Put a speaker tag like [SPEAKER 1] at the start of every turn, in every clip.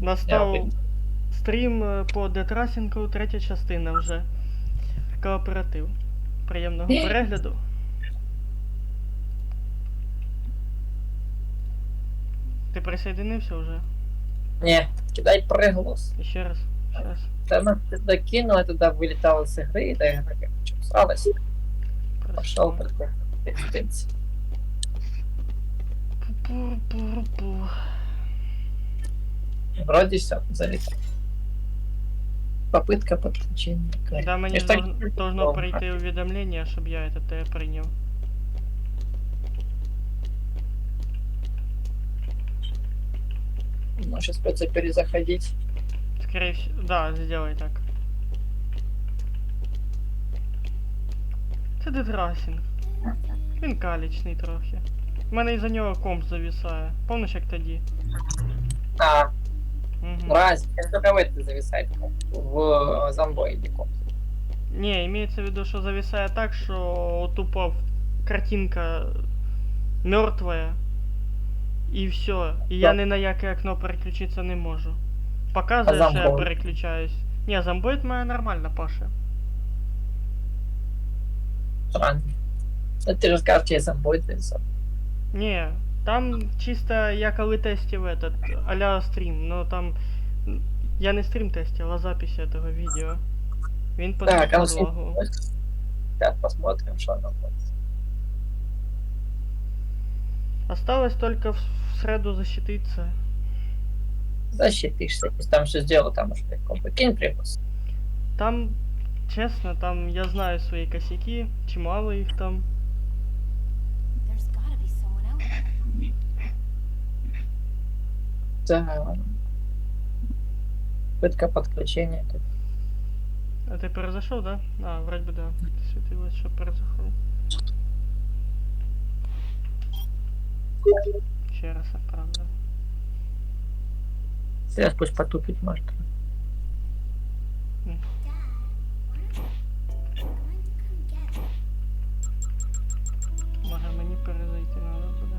[SPEAKER 1] Настав стрім по Детрасінку, третя частина вже. Кооператив. Приємного перегляду. Ти присоединився вже?
[SPEAKER 2] Не, кидай приголос.
[SPEAKER 1] Ще раз. Сейчас.
[SPEAKER 2] Да, ну, ты докинул, я туда вылетал с игры, да, я как чесалась. Пошел такой.
[SPEAKER 1] Пу-пу-пу-пу.
[SPEAKER 2] Вроде все, залетел. Попытка подключения.
[SPEAKER 1] Да, мені
[SPEAKER 2] Я ж так
[SPEAKER 1] должно
[SPEAKER 2] не
[SPEAKER 1] прийти уведомлення, щоб я это тебе прийняв.
[SPEAKER 2] Ну, сейчас придется перезаходить.
[SPEAKER 1] Скорее всего, да, сделай так. Це Детрасінг. Він калічний трохи. У мене із-за нього комп зависає. Помниш, як тоді?
[SPEAKER 2] А,
[SPEAKER 1] Угу.
[SPEAKER 2] раз, как только в это зависает, в зомбоиде комп.
[SPEAKER 1] Не, имеется в виду, что зависает так, что тупо картинка мертвая. И все. І я ні на яке окно переключитися не можу. Показує, що я
[SPEAKER 2] зомбоид?
[SPEAKER 1] переключаюсь. Не, зомбоид моя нормально паше.
[SPEAKER 2] Странно. Ну, ты же скажешь, что я зомбоид зависал.
[SPEAKER 1] Не, там чисто я коли тестив этот, а-ля стрім, но там я не стрім тестив, а запись этого видео. Він
[SPEAKER 2] Так, а ну
[SPEAKER 1] подлагу.
[SPEAKER 2] сейчас посмотрим, что оно будет.
[SPEAKER 1] Осталось только в среду защититься.
[SPEAKER 2] Защитишься. Если там что сделал, там уже легко. Кинь припас.
[SPEAKER 1] Там, честно, там я знаю свои косяки, чимало их там.
[SPEAKER 3] There's gotta be someone else.
[SPEAKER 2] Да. Пытка подключения.
[SPEAKER 1] А ты произошел, да? А, вроде бы да. Светилось, что произошел. Еще раз отправлю.
[SPEAKER 2] Сейчас пусть потупить может.
[SPEAKER 3] Dad, I'm going to come get it.
[SPEAKER 1] Може мені перезайти надо буде.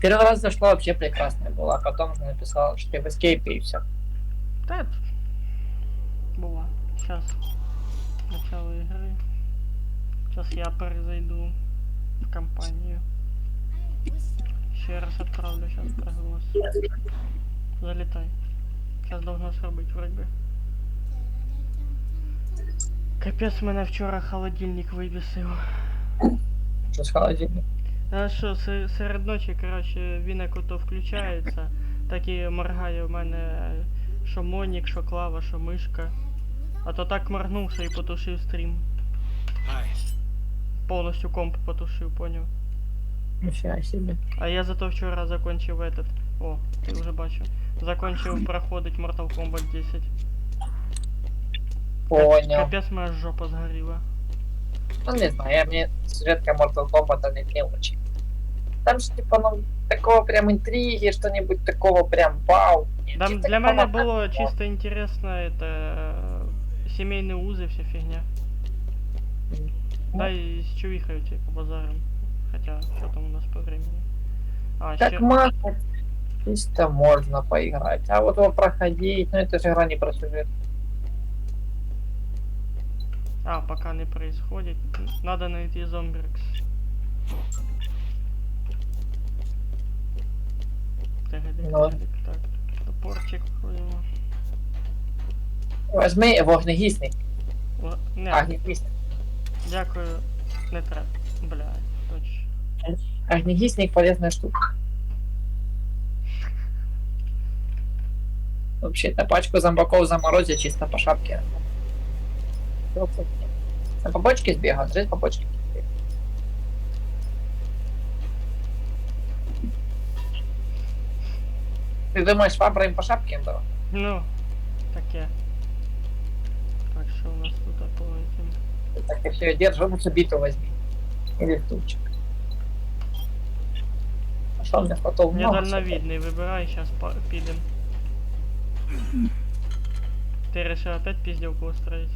[SPEAKER 2] Первый раз зашло вообще прекрасно было, а потом написал, что ты в эскейпе и все.
[SPEAKER 1] Да, было. Сейчас. Начало игры. Сейчас я перезайду в компанию.
[SPEAKER 3] I was so
[SPEAKER 1] Еще раз отправлю, сейчас проголос. Залетай. Сейчас должно сработать вроде бы. Капець, мене вчора холодильник вибісив.
[SPEAKER 2] Что с холодильник?
[SPEAKER 1] А що, серед ночі, коротше, він як ото включається, так і моргає в мене що монік, що клава, що мишка. А то так моргнув, що і потушив стрім. Повністю комп потушив, поняв.
[SPEAKER 2] Нифига себе.
[SPEAKER 1] А я зато вчора закончив этот. О, ти вже бачу. Закончив проходить Mortal Kombat 10.
[SPEAKER 2] Понял.
[SPEAKER 1] Капець, моя жопа згоріла.
[SPEAKER 2] Ну не знаю, мне сюжетка Mortal Kombat не очень. Там же типа, ну, такого прям интриги, что-нибудь такого прям вау. Нет,
[SPEAKER 1] Там
[SPEAKER 2] чисто
[SPEAKER 1] для мене
[SPEAKER 2] помогать.
[SPEAKER 1] було чисто інтересно, это сімейні узи, вся фігня. Да, и с чувихой типа базаром. Хотя, что там у нас по времени? А,
[SPEAKER 2] Как
[SPEAKER 1] ща-
[SPEAKER 2] масло, чисто можно поиграть. А вот его проходить, ну это же игра не про сюжет.
[SPEAKER 1] А, пока не происходит. Надо найти зомбиркс.
[SPEAKER 2] Ну.
[SPEAKER 1] Так, топорчик входимо.
[SPEAKER 2] Возьми вогнегісник.
[SPEAKER 1] Не,
[SPEAKER 2] Огнегісник.
[SPEAKER 1] дякую, не треба. Бля, точно.
[SPEAKER 2] Огнегісник полезная штука. Вообще-то пачку зомбаков заморозить чисто по шапке. На побочке сбегал, жить по бочке. Ты думаешь, швабра им по шапке им дала?
[SPEAKER 1] Ну, таке. Так, что у нас тут по этим?
[SPEAKER 2] Так ты все держи, лучше биту возьми. Или стульчик. А что мне хватало?
[SPEAKER 1] Я
[SPEAKER 2] много
[SPEAKER 1] дальновидный, выбирай, сейчас пидем. Ты решил опять пиздилку устроить?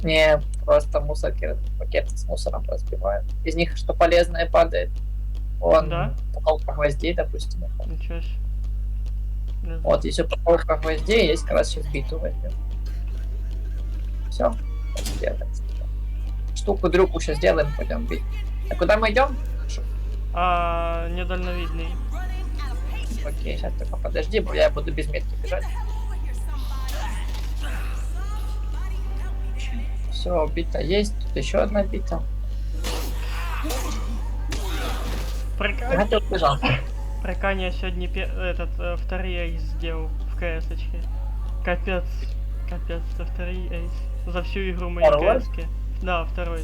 [SPEAKER 2] Не, просто мусорки, пакеты с мусором разбивают. Из них что полезное падает. Вон,
[SPEAKER 1] Да?
[SPEAKER 2] упаковка гвоздей, допустим.
[SPEAKER 1] Ничего себе. Не знаю.
[SPEAKER 2] Вот, если упаковка гвоздей, есть как раз сейчас биту возьмем. Все, штуку-дрюку сейчас сделаем, пойдем бить. А куда мы идем?
[SPEAKER 1] Недальновидный.
[SPEAKER 2] Окей, сейчас только подожди, я буду без метки бежать. Все, бита есть, тут еще одна бита.
[SPEAKER 1] Прикольно.
[SPEAKER 2] А ты убежал.
[SPEAKER 1] Прикольно, я сегодня второй эйс сделал в КС-очке. Капец. Капец, это второй эйс. За всю игру моей
[SPEAKER 2] Второй?
[SPEAKER 1] КС-ки. Да, второй.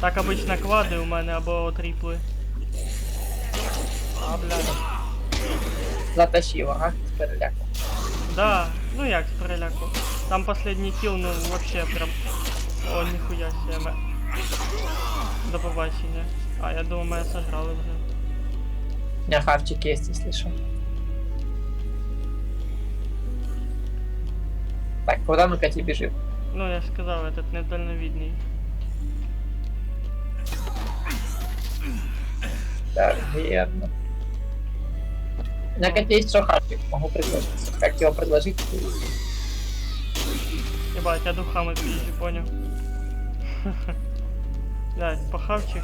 [SPEAKER 1] Так обычно квады у мене або трипли.
[SPEAKER 2] А, бля. Затащил, ага, с переляку.
[SPEAKER 1] Да, ну як з переляку. Там последний килл, ну вообще прям... О, ніхуя себе. До побачення. А, я думаю, мене сожрали вже.
[SPEAKER 2] У меня хавчик есть, если что. Так, куда мы, Катя, бежим?
[SPEAKER 1] Ну, я ж сказав, этот недальновидний.
[SPEAKER 2] Да, верно. У меня, Катя, есть что хавчик, могу предложить. Как его предложить?
[SPEAKER 1] Ебать, я духами пизжу, понял. Блядь, хавчик,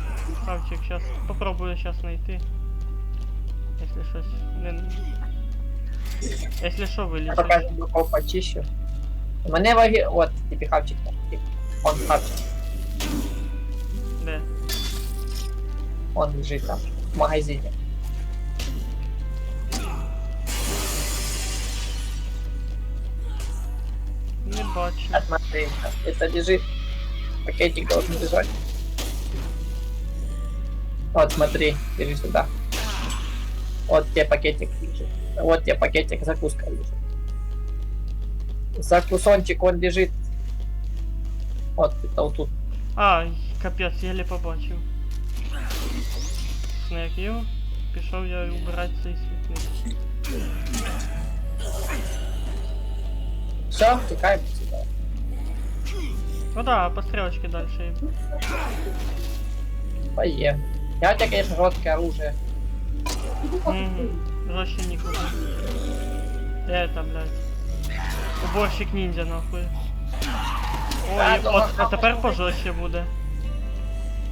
[SPEAKER 1] сейчас попробую сейчас найти. Если щось не... Если що
[SPEAKER 2] Я
[SPEAKER 1] вилічиш.
[SPEAKER 2] пока глубоко почищу. У меня ваги... Вот, тебе хавчик. Он хавчик.
[SPEAKER 1] Де?
[SPEAKER 2] Он лежит там, в магазине.
[SPEAKER 1] Не бачу.
[SPEAKER 2] А смотри, это лежит. Пакетик должен лежать. Вот, смотри, бери сюда. Вот тебе пакетик лежит. Вот тебе пакетик, закуска лежит. Закусончик он лежит. Вот, это вот тут.
[SPEAKER 1] А, капець, єлі побачив. Снеків. Пішов я убирати цей світник.
[SPEAKER 2] Все, текаем сюда.
[SPEAKER 1] Ну да, по стрелочке дальше.
[SPEAKER 2] Поем. Я у тебя, конечно, жесткое оружие.
[SPEAKER 1] Жестче никуда. Это, блядь. Уборщик ниндзя, нахуй. Ой,
[SPEAKER 2] Да, ну,
[SPEAKER 1] от, а тепер пожорстче буде.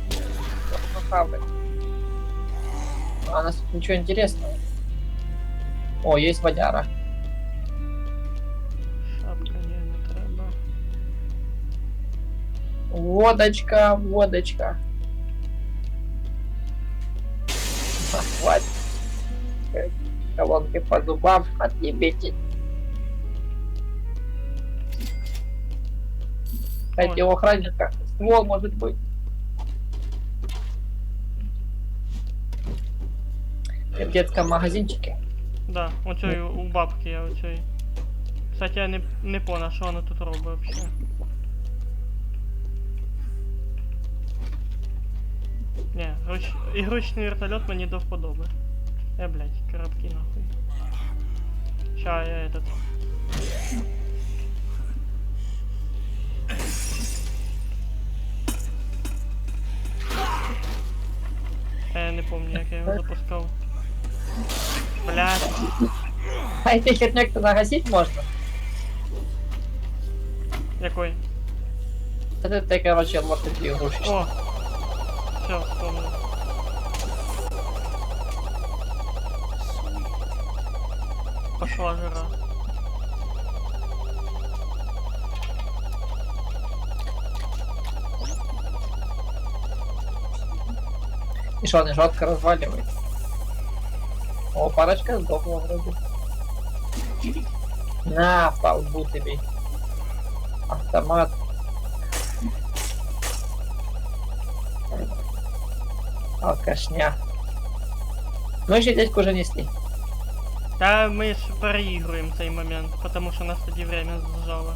[SPEAKER 2] Ну, правда. А у нас тут ничего интересного. О, есть водяра.
[SPEAKER 1] Шапка не треба.
[SPEAKER 2] Водочка, водочка. Хватит. Колонки по зубам, отъебите. Кстати, у охранника ствол может быть. В детском магазинчике.
[SPEAKER 1] Да, оцей у бабки я оцей. Кстати, я не понял, що вона тут робить вообще. Не, ігрушний вертольот мені до вподоби. Блядь, короткі нахуй. Ща я этот... Я не помню, як я його запускав. Блядь.
[SPEAKER 2] А этой хернёй-то нагасить можно?
[SPEAKER 1] Якой?
[SPEAKER 2] Это ты, короче, может быть, игрушечный.
[SPEAKER 1] О! Все, вспомнил. Пошла жара.
[SPEAKER 2] И что, она жестко разваливает? О, парочка сдохла вроде. На, по лбу тебе. Автомат. Алкашня. Ну, еще дядьку уже несли.
[SPEAKER 1] Та ми ж переігруємо цей момент, потому що нас тоді время зжало.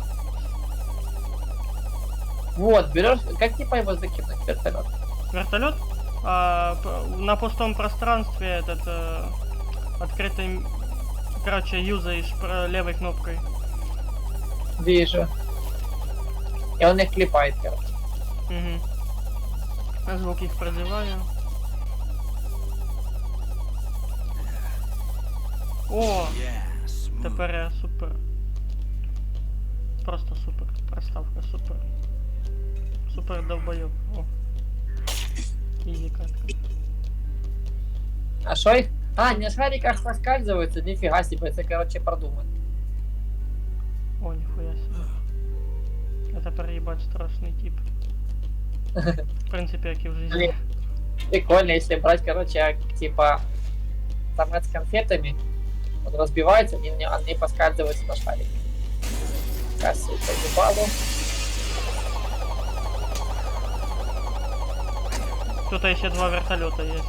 [SPEAKER 2] Вот, берешь, как типа его закинуть, вертолет?
[SPEAKER 1] Вертолет? На пустом пространстве этот открытый, короче, юзаешь левой кнопкой.
[SPEAKER 2] Вижу. И он их клепает, короче.
[SPEAKER 1] Угу. Звук їх призиваю. О! Тепер я супер. Просто супер. Приставка супер. Супер довбойоб. О. Ізі катка.
[SPEAKER 2] А что их? А, на шариках соскальзываются, нифига себе, это, короче, продумано.
[SPEAKER 1] О, ніхуя себе. Я тепер їбать страшний тип. В принципі, як і в житті.
[SPEAKER 2] Прикольно, если брать, короче, типа, самец с конфетами, он разбивается, они поскальзываются на шарике. Кассу поебалу.
[SPEAKER 1] Тут ще 2 вертольота є.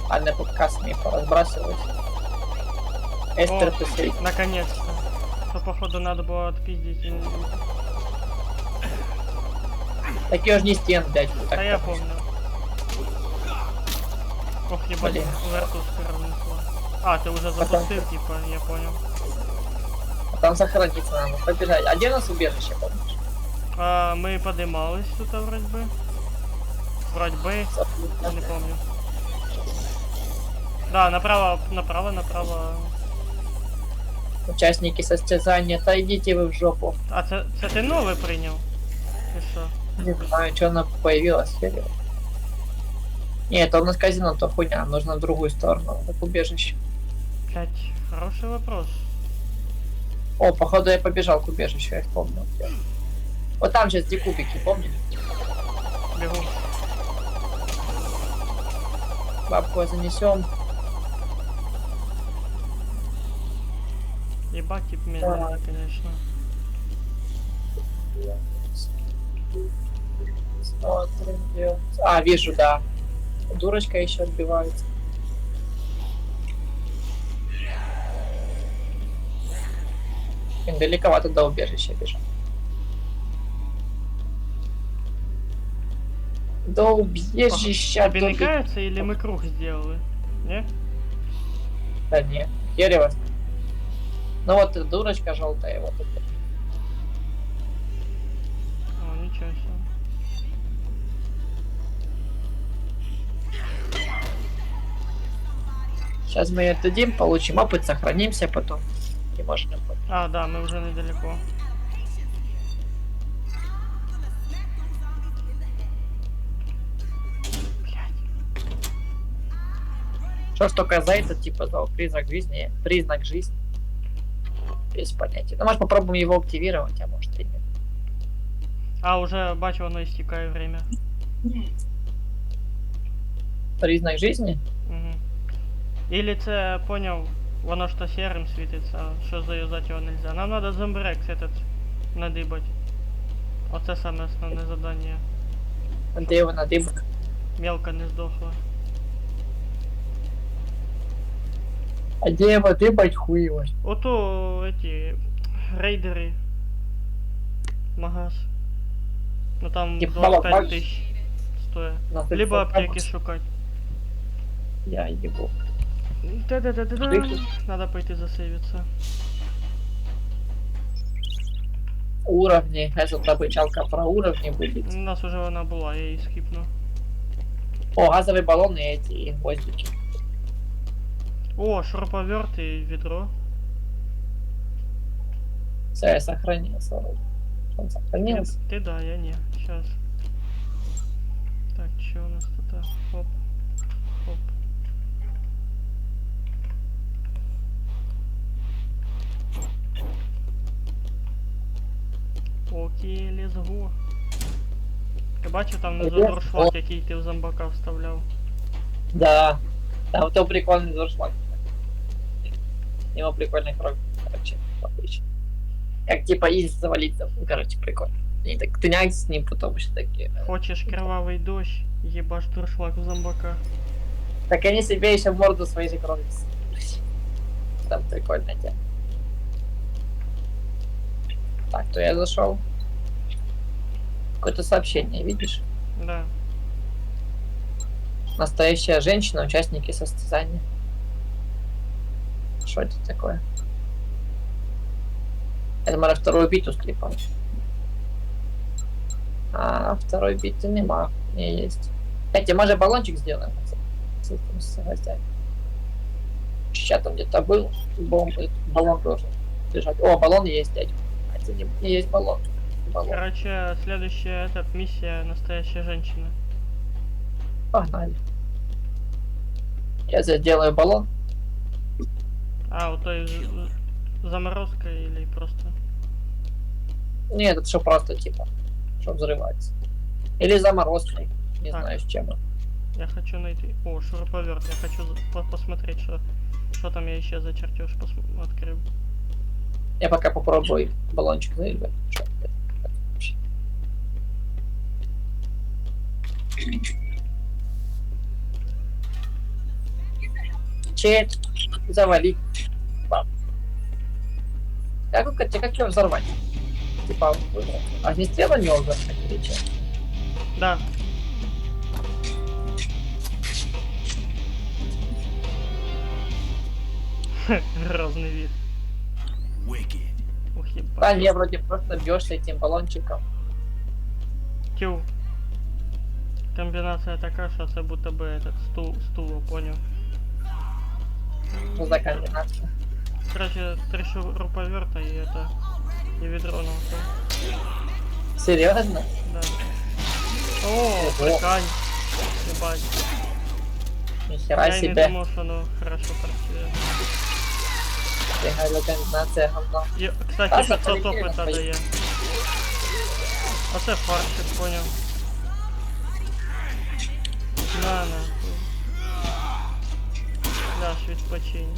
[SPEAKER 2] А не под кассами поразбрасывать. Эстер
[SPEAKER 1] О.
[SPEAKER 2] посмотри.
[SPEAKER 1] Наконец-то. То походу надо было отпиздить.
[SPEAKER 2] Так ее ж не стен, блядь. вот так
[SPEAKER 1] Да я
[SPEAKER 2] там.
[SPEAKER 1] помню. Ох, ебать,
[SPEAKER 2] Блин.
[SPEAKER 1] вертушка разнесла. А, ты уже запустил, типа, я понял.
[SPEAKER 2] А там сохраниться надо, побежать. А где у нас убежище, помнишь?
[SPEAKER 1] А, мы поднимались тут, вроде бы. Вроде бы, я не помню. Да, направо, направо.
[SPEAKER 2] Участники состязания, отойдите вы в жопу.
[SPEAKER 1] А це ти новий прийняв? Ти що?
[SPEAKER 2] Не знаю, что она появилась, хер его. Не, это у нас казино, то хуйня, нужно в другую сторону, так убежище.
[SPEAKER 1] Блять, хороший вопрос.
[SPEAKER 2] О, походу я побежал к убежищу, я вспомнил. Вот там сейчас где кубики, помнишь?
[SPEAKER 1] Бегу.
[SPEAKER 2] Бабку занесем.
[SPEAKER 1] Ебать, тип медленный, конечно.
[SPEAKER 2] Смотрим, где... А, вижу, да. Дурочка еще отбивается. Далековато до убежища бежал. До убежища.
[SPEAKER 1] Тебе не кажется, или мы круг сделали? Не?
[SPEAKER 2] Да не, херево. Ну вот дурочка желтая, вот это.
[SPEAKER 1] О, ничего себе.
[SPEAKER 2] Сейчас мы ее отдадим, получим опыт, сохранимся потом. И можем.
[SPEAKER 1] А, да, мы уже недалеко.
[SPEAKER 2] Что ж только за это, типа, за признак жизни. Без понятия. Ну, может, попробуем его активировать, а может и нет.
[SPEAKER 1] А, уже бачу, воно истекает время.
[SPEAKER 2] Признак жизни?
[SPEAKER 1] Угу. Или це, понял, воно що серым світиться, що заюзати його нельзя. Нам надо зомбрекс этот надибать. Оце саме основне задання.
[SPEAKER 2] Где его надыб?
[SPEAKER 1] Мелко не здохла.
[SPEAKER 2] А где его дыбать хуй его?
[SPEAKER 1] Ото эти рейдери. Магаз. Ну там
[SPEAKER 2] Типа
[SPEAKER 1] 25
[SPEAKER 2] балабак?
[SPEAKER 1] тысяч стоит.
[SPEAKER 2] На
[SPEAKER 1] Либо
[SPEAKER 2] 35
[SPEAKER 1] аптеки
[SPEAKER 2] баксов.
[SPEAKER 1] шукать.
[SPEAKER 2] Я ебу.
[SPEAKER 1] Да-да-да-да-да.
[SPEAKER 2] Аптеки?
[SPEAKER 1] Надо пойти засейвиться.
[SPEAKER 2] Уровни. Я тут обучалка про уровни будет.
[SPEAKER 1] У нас уже вона була, я її скіпну.
[SPEAKER 2] О, газовые баллоны эти и гвоздики.
[SPEAKER 1] О, шуруповерт и ведро.
[SPEAKER 2] Все, я сохранился. Он сохранился.
[SPEAKER 1] Ты да, я не. Сейчас. Так, что у нас тут? Хоп. Хоп. Окей, let's go. Ти бачив там внизу
[SPEAKER 2] Let's
[SPEAKER 1] дуршлаг,
[SPEAKER 2] go.
[SPEAKER 1] який ти в зомбака вставляв?
[SPEAKER 2] Да. Там то прикольный дуршлаг. Его прикольный крок. Короче, отлично. Как типа изи завалиться. Ну, короче, прикольно. Они так тыняются с ним, потом еще такие.
[SPEAKER 1] Хочеш кровавий дощ? Єбаш дуршлаг в зомбака.
[SPEAKER 2] Так они себе еще в морду своей же крови. Там прикольная тема. Так, то я зашел. Какое-то сообщение, видишь?
[SPEAKER 1] Да.
[SPEAKER 2] Настоящая женщина, участники состязания. Что это такое? Это можно вторую биту склепать. А второй биты нема. Не есть. Кстати, может баллончик сделаем? С этим, с гвоздями. Сейчас там где-то был. Бомбы. Баллон должен лежать. О, баллон есть, дядь. А это не есть баллон. Баллон.
[SPEAKER 1] Короче, следующая миссия «Настоящая женщина».
[SPEAKER 2] Погнали. Я здесь делаю баллон.
[SPEAKER 1] А, вот то есть заморозка или просто...
[SPEAKER 2] Нет, это что просто типа, что взрывается. Или заморозкой. Не
[SPEAKER 1] Так.
[SPEAKER 2] знаю с чем.
[SPEAKER 1] Я хочу найти... О, шуруповерт. Я хочу посмотреть, что там я еще за чертеж открыл.
[SPEAKER 2] Я пока попробую баллончик заливать. Что это вообще? Чет, завалить. Бам. Как его взорвать? Типа, огнестрела не уже или че?
[SPEAKER 1] Да. Грозный вид. Ух,
[SPEAKER 2] Да,
[SPEAKER 1] ебать.
[SPEAKER 2] не, вроде просто бьешься этим баллончиком.
[SPEAKER 1] Тю. Комбинация такая, что это будто бы этот стул, понял.
[SPEAKER 2] Ну, за комбинацию.
[SPEAKER 1] Короче, 3 шуруповерта и это... И ведро на вот.
[SPEAKER 2] Серьезно?
[SPEAKER 1] Да. О, прикольно. Ебать.
[SPEAKER 2] Нихера
[SPEAKER 1] Я и не
[SPEAKER 2] себе.
[SPEAKER 1] думал, что оно хорошо працює.
[SPEAKER 2] Я говорю, комбинация говно.
[SPEAKER 1] И, кстати,
[SPEAKER 2] Да,
[SPEAKER 1] 500
[SPEAKER 2] полетели,
[SPEAKER 1] опыта
[SPEAKER 2] поехали.
[SPEAKER 1] дає. Оце фаршик, понял. На. Ляж, відпочинь.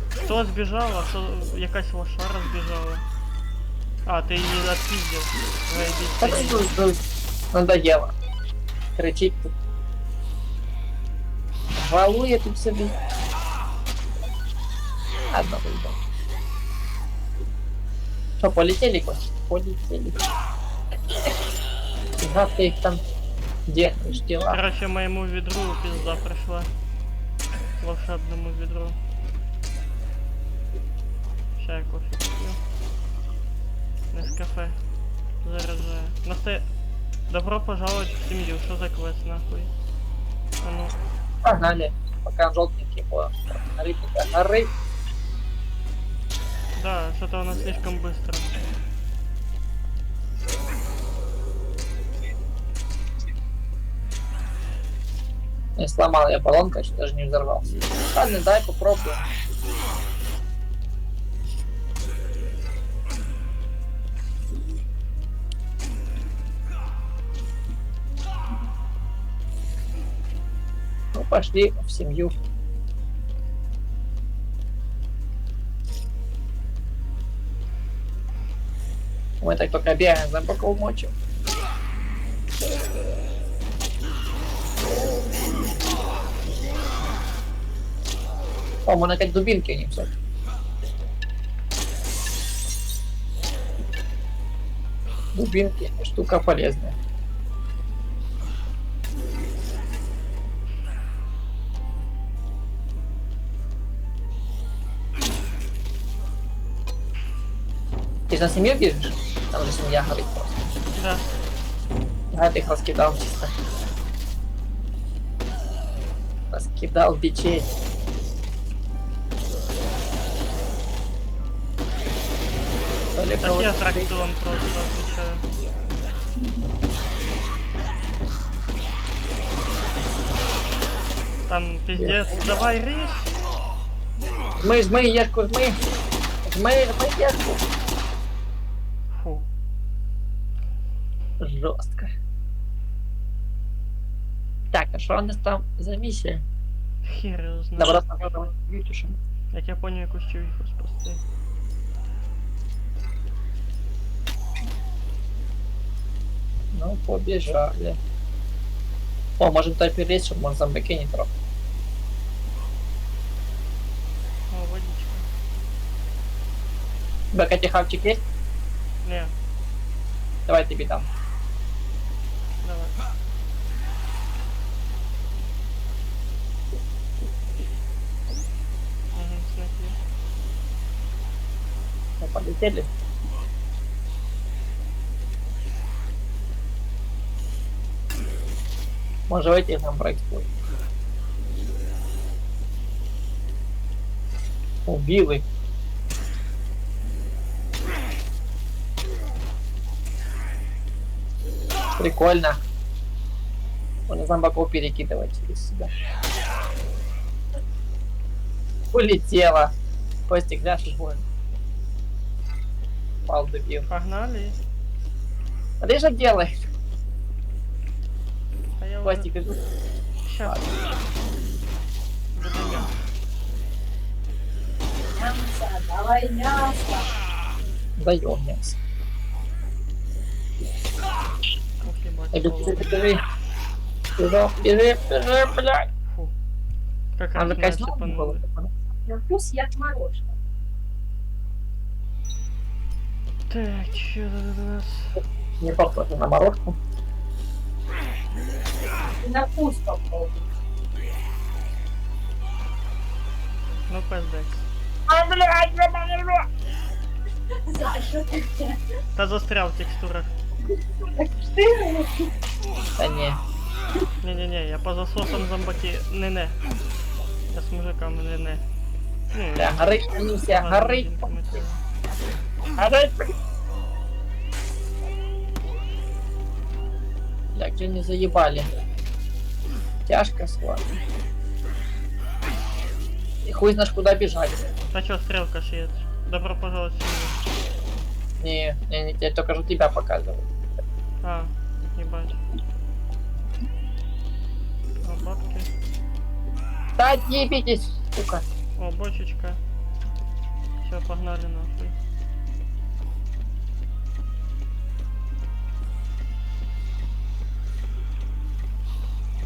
[SPEAKER 1] Хто збіжав, а що якась лошара збіжала? А, ти її отпіздив. Заєбіть.
[SPEAKER 2] Надоело. Кричить тут. Жалує тут собі. Ладно, выйдем. Что, полетели, Кость? Полетели. Как ты их там делаешь, дела?
[SPEAKER 1] Короче, моему ведру пизда пришла. Волшебному ведру. Ща я кофе куплю. Нескафе. Заряжаю. Добро пожаловать в семью. Что за квест, нахуй? А ну.
[SPEAKER 2] Погнали. Пока желтенький по горы.
[SPEAKER 1] Да, что-то у нас слишком быстро.
[SPEAKER 2] Не сломал я баллон, конечно, даже не взорвался. Ладно, дай попробуем. Ну, пошли в семью. Мы так только бегаем за боков мочим. О, мы опять дубинки не взяли. Дубинки штука полезная. Ты на семью бежишь? Там же семья горит просто.
[SPEAKER 1] Да.
[SPEAKER 2] Я их раскидал чисто. Раскидал бичей.
[SPEAKER 1] Так я трактилом просто отвечаю. Там пиздец. Давай режь.
[SPEAKER 2] Жми, ешку, жми. Жми ешку.
[SPEAKER 1] Фу.
[SPEAKER 2] Жестко. Так, а что у нас там за миссия?
[SPEAKER 1] Хер його знає.
[SPEAKER 2] Добро пожаловать в Витюшин.
[SPEAKER 1] Як я поняв, якусь чувіху спасти.
[SPEAKER 2] Ну, побежали. О, можем туда перелезть, чтобы можно зомбаки не трогать.
[SPEAKER 1] О, водичка.
[SPEAKER 2] Бекати хавчик есть?
[SPEAKER 1] Не,
[SPEAKER 2] Давай тебе дам.
[SPEAKER 1] давай. Угу, снег є.
[SPEAKER 2] Полетели. Может, в этих нам происходит. Убил их. Прикольно. Можно зомбаков перекидывать через себя. Улетела. Костик, ляж больно. Пал добил.
[SPEAKER 1] Погнали.
[SPEAKER 2] А ты что делаешь?
[SPEAKER 1] А я уже...
[SPEAKER 2] Костик, ты же-
[SPEAKER 1] Щас. Буду я.
[SPEAKER 4] Давай мясо.
[SPEAKER 2] даем мясо.
[SPEAKER 1] Ух, ебать,
[SPEAKER 2] Бежи,
[SPEAKER 1] холодно.
[SPEAKER 2] бежи. Бежи, блядь.
[SPEAKER 1] Фу. Как
[SPEAKER 2] Надо
[SPEAKER 1] раз
[SPEAKER 2] козёл
[SPEAKER 1] мясо
[SPEAKER 2] было.
[SPEAKER 1] панули.
[SPEAKER 4] На вкус як мороженое.
[SPEAKER 1] Так, чё тут у нас?
[SPEAKER 2] Не похоже на морожку.
[SPEAKER 4] И на вкус попробуй.
[SPEAKER 1] Ну, пиздец.
[SPEAKER 2] А, блядь, блядь.
[SPEAKER 4] За що ти це?
[SPEAKER 1] Та застрял в текстурах.
[SPEAKER 4] Так штирили?
[SPEAKER 2] Да не.
[SPEAKER 1] Не-не-не, я по засосам зомбаки. Не-не. Я с мужиками не-не. Ну,
[SPEAKER 2] Бля, горить, Анюся,
[SPEAKER 1] ладно,
[SPEAKER 2] горить.
[SPEAKER 1] жінками треба.
[SPEAKER 2] Горить, блядь. Бля, где не заебали. Тяжко сладко. И хуй знаешь, куда бежать.
[SPEAKER 1] Та чё, стрелка шиет? Добро пожаловать в семью.
[SPEAKER 2] Не, я только же тебя показываю.
[SPEAKER 1] А, ебать. О, бабки.
[SPEAKER 2] Да ебитесь, сука.
[SPEAKER 1] О, бочечка. Все, погнали нахуй.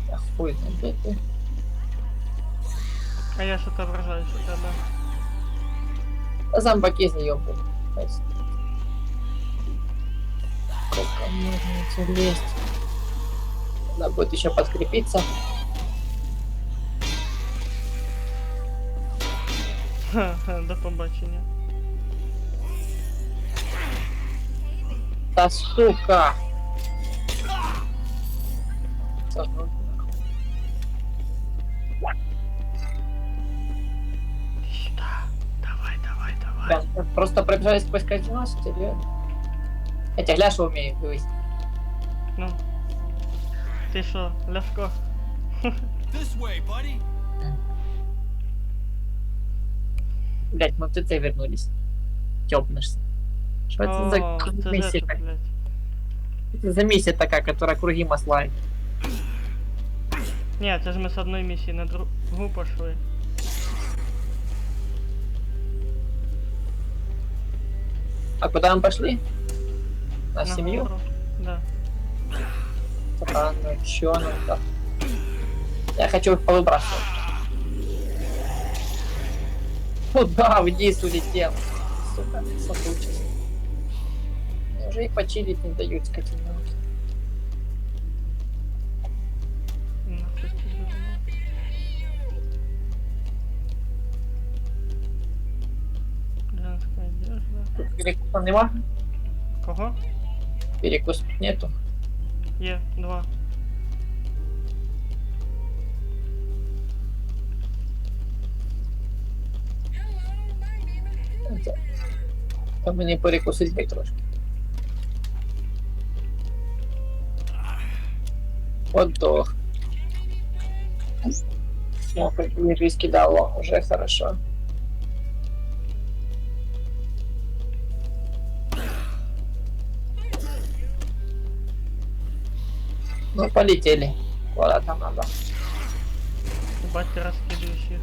[SPEAKER 2] Я хуй знает, где ты.
[SPEAKER 1] А я что-то отображаюсь у тебя.
[SPEAKER 2] Да зомбаки заебали. Сколько можно лезть. Надо будет еще подкрепиться.
[SPEAKER 1] Ха-ха, до побачення.
[SPEAKER 2] Да сука! Сожрут нахуй.
[SPEAKER 1] Иди сюда. Давай, давай, давай.
[SPEAKER 2] Прям просто пробежались сквозь казино, серьезно. Хотя гляшу умею вывести.
[SPEAKER 1] Ну. Ты шо, Ляшко?
[SPEAKER 5] This way, buddy.
[SPEAKER 2] Блять, мы в ТЦ вернулись. Тёпнешься. Что это за
[SPEAKER 1] О, це ж
[SPEAKER 2] миссия?
[SPEAKER 1] это, блядь.
[SPEAKER 2] Это за миссия такая, которая круги маслает?
[SPEAKER 1] Не, це ж ми з одної місії на другу пошли.
[SPEAKER 2] А куда мы пошли? На
[SPEAKER 1] На
[SPEAKER 2] семью?
[SPEAKER 1] гору. Да.
[SPEAKER 2] Странно, чё нам так? Я хочу их повыбрасывать. Куда вниз улетел? Сука, сосучись. Мне уже и почилить не дают, скотина.
[SPEAKER 1] Нахуй ти звернув. Женська одежда.
[SPEAKER 2] Тут перекуса нема?
[SPEAKER 1] Кого?
[SPEAKER 2] Перекус нету.
[SPEAKER 1] Є, 2.
[SPEAKER 2] Там мені перекусить би трошки. Подох. Ну, хоть виски дало, уже хорошо. Ну, полетели. Куда там надо.
[SPEAKER 1] Ебать, ти розкидуєш їх.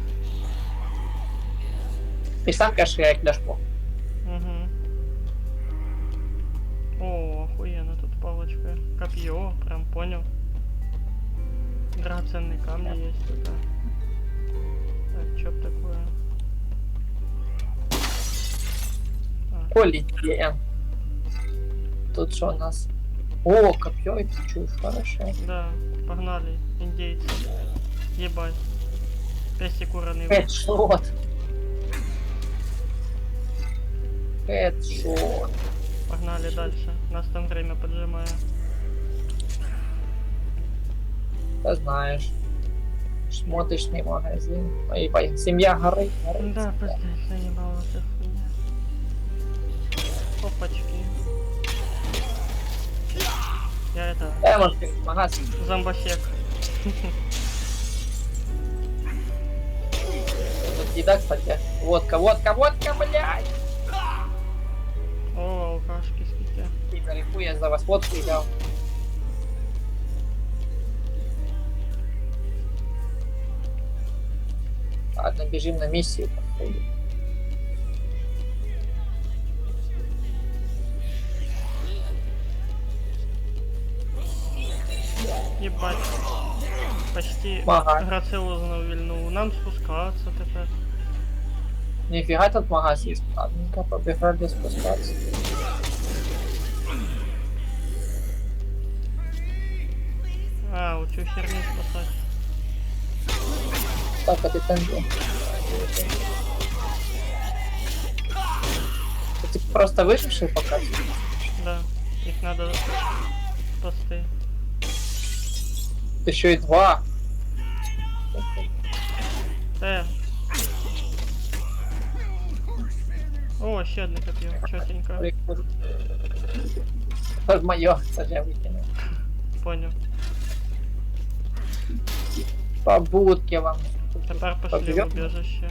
[SPEAKER 2] Ты сам кажешь, я их ляжку.
[SPEAKER 1] Угу. О, охуенно, тут палочка. Копье, прям понял. Драгоценные камни есть тут. Так, чё б такое? А,
[SPEAKER 2] Полетели. Тут что у нас? О, копье, и ты чушь, хорошо.
[SPEAKER 1] да, погнали, индейцы. Ебать. Пестик уронил.
[SPEAKER 2] Хедшот. Хедшот.
[SPEAKER 1] Погнали дальше. Нас там время поджимає.
[SPEAKER 2] Та знаєш. Шмоточний магазин. Ой, бай, сім'я горить. горить,
[SPEAKER 1] Да,
[SPEAKER 2] сім'я.
[SPEAKER 1] пиздец, заебала ця хуйня. Опачки. Я это,
[SPEAKER 2] Може, магазин.
[SPEAKER 1] зомбосек.
[SPEAKER 2] Тут еда, кстати. Водка, водка, водка, блядь!
[SPEAKER 1] О, алкашки скільки.
[SPEAKER 2] Пидоры, хуй, я за вас водку взял. Ладно, бежим на миссию. походу.
[SPEAKER 1] Єбать. Почти
[SPEAKER 2] Ага.
[SPEAKER 1] граціозно вільнув. Нам спускатися тепер.
[SPEAKER 2] Нифига тут магазин есть. Ладненько, побежали спускаться.
[SPEAKER 1] А, у цю херню спасати.
[SPEAKER 2] Так, а ты там где? Ты просто выживший пока?
[SPEAKER 1] Да, їх надо спасти.
[SPEAKER 2] Еще и два.
[SPEAKER 1] О, ще одне коп'є, чотенько.
[SPEAKER 2] Прикольно. Это мое, это я выкинул.
[SPEAKER 1] Понял.
[SPEAKER 2] По будке вам.
[SPEAKER 1] Тепер пошли в
[SPEAKER 2] Побежим?
[SPEAKER 1] убежище.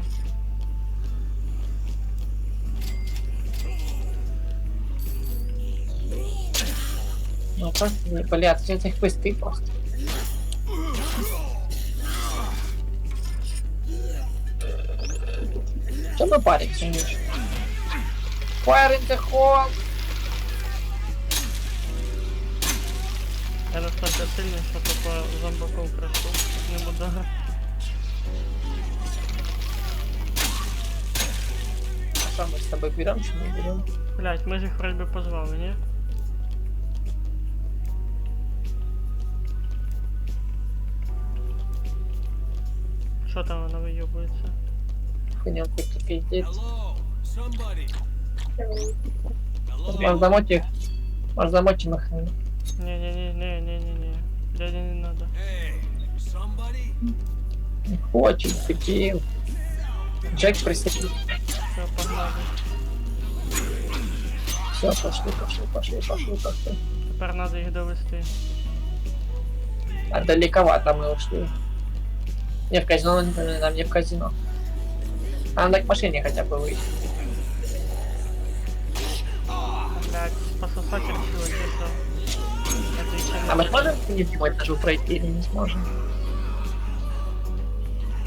[SPEAKER 2] Ну как, блядь, все этих хвосты просто. Что мы паримся, Миш? Fire in the hole!
[SPEAKER 1] Я настолько сильний, що тупо зомбаков пройшов. Не буду.
[SPEAKER 2] А что мы с тобой берем, что не берем?
[SPEAKER 1] Блять, ми ж їх вроді би позвали, ні? Що там вона вийобується?
[SPEAKER 2] Понял, ты тут пиздец.
[SPEAKER 5] Hello, somebody. Hello.
[SPEAKER 2] Может замочь их? Может замочь их?
[SPEAKER 1] Не-не-не-не-не-не-не. Дядя не надо.
[SPEAKER 5] Hey, somebody.
[SPEAKER 2] Не хочет, дебил. Джек присоединил.
[SPEAKER 1] Все, погнали.
[SPEAKER 2] Все, пошли.
[SPEAKER 1] Тепер надо їх довести.
[SPEAKER 2] А далековато мы ушли. Не в казино, нам не в казино. А надо к машине хотя бы выйти.
[SPEAKER 1] Блять, пососать решила, честно. Это еще
[SPEAKER 2] А мы сможем не снимать даже пройти или не сможем?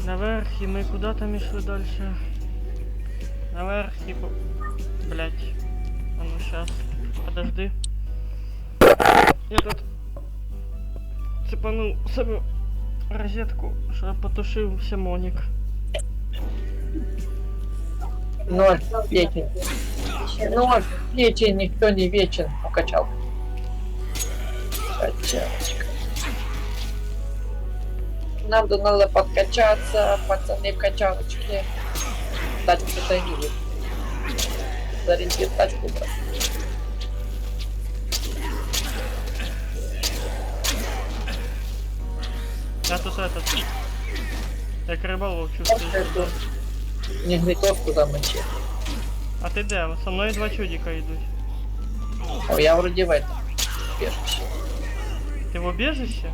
[SPEAKER 1] наверх, и мы куда там шли дальше? Наверх, и... Блять. А ну сейчас. Подожди. Я тут... цепанул себе розетку, що потушився моник.
[SPEAKER 2] Ноль, печень. Ноль, печень, никто не вечен. Укачал. Качалочка. Нам тут надо подкачаться, пацаны в качалочке. Тачку что-то видит. Зарядить тачку, брат.
[SPEAKER 1] Я тут этот... Як риболов чувствую.
[SPEAKER 2] Не готов туда мочить.
[SPEAKER 1] А ти де? Со мною два чудика йдуть.
[SPEAKER 2] О, я вроде в этом. Бежище.
[SPEAKER 1] Ти в убежище?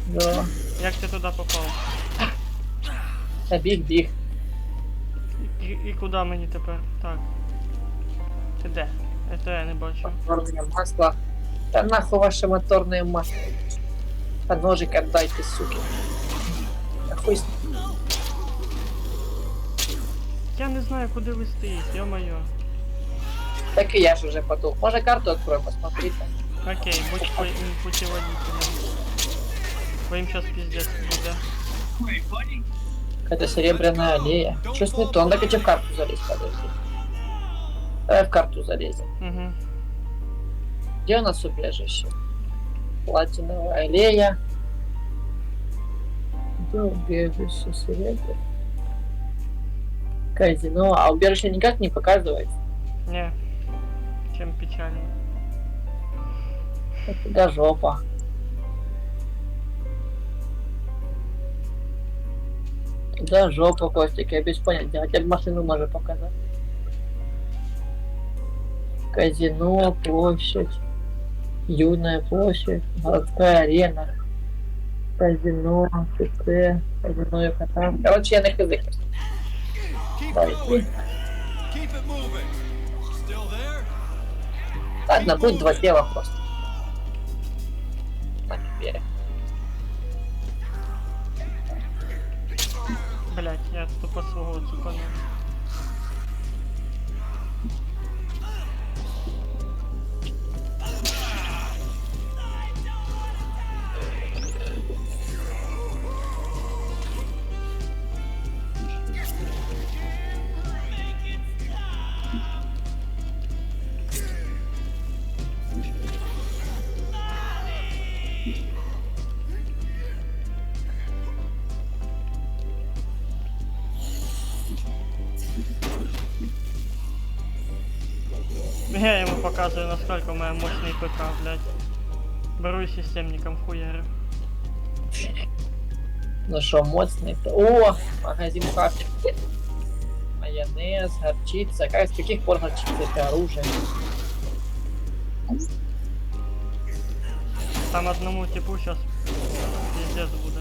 [SPEAKER 2] Да.
[SPEAKER 1] Як ти туди попав?
[SPEAKER 2] А біг.
[SPEAKER 1] І куди мені тепер? Так. Ти де? Это я не бачу.
[SPEAKER 2] Моторное масло. Да нахуй ваше моторное масло. А ножик отдайте, суки. Нахуй с...
[SPEAKER 1] Я не знаю, куди вести їх, ё-моё.
[SPEAKER 2] Так и я же уже потух. Может карту открою, посмотри там.
[SPEAKER 1] Окей, будь путеводителем. Твоим сейчас пиздец будет.
[SPEAKER 5] Wait, buddy.
[SPEAKER 2] Это серебряная аллея. Что-то не то, надо в карту залезть, подожди. Давай в карту залезем.
[SPEAKER 1] Угу.
[SPEAKER 2] Где у нас убежище? Платиновая аллея. Где убежище серебряное? Казино, а убежище никак не показывается.
[SPEAKER 1] Не. Чем печально.
[SPEAKER 2] Это жопа. Да, жопа, Костик, я без понятия. Хотя бы машину можно показать. Казино, площадь. Юная площадь. Городская арена. Казино, ТЦ, казино и кота. Короче, я на язык.
[SPEAKER 5] Keep
[SPEAKER 2] Давай.
[SPEAKER 5] going. Keep it moving. Still there?
[SPEAKER 2] Ладно, будет два тела просто. На теперь.
[SPEAKER 1] Блять, я тупо свого цепанул. Я ему показываю, насколько у меня мощный ПК, блядь. Беру и системником хуярю.
[SPEAKER 2] Ну что, мощный. О, магазин кафе. Майонез, горчица. Как, с каких пор горчица это оружие?
[SPEAKER 1] Там одному типу сейчас пиздец буде.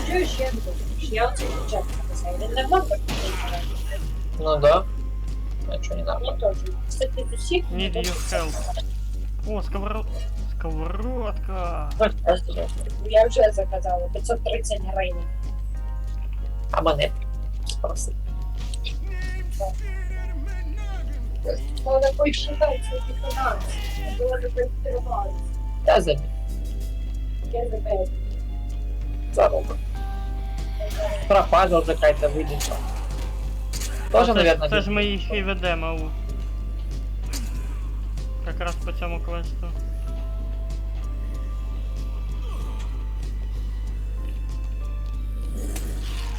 [SPEAKER 4] Що ще буду? Я оце дівчат написала. Він не мав такого.
[SPEAKER 2] Ну да. А что не надо?
[SPEAKER 4] Я теж. Кстати, з усіх...
[SPEAKER 1] Need your help. О, сковородка.
[SPEAKER 4] Я вже заказала. 530 гривень.
[SPEAKER 2] А монет. Спроси.
[SPEAKER 4] Надо посчитать, скільки фінансів. Я була запитувалася.
[SPEAKER 2] Я за
[SPEAKER 4] Я запитала.
[SPEAKER 2] заруба. Пропажа уже какая-то выйдет. Тоже, наверное,
[SPEAKER 1] Це ж ми їх і ведемо. Якраз по цьому квесту.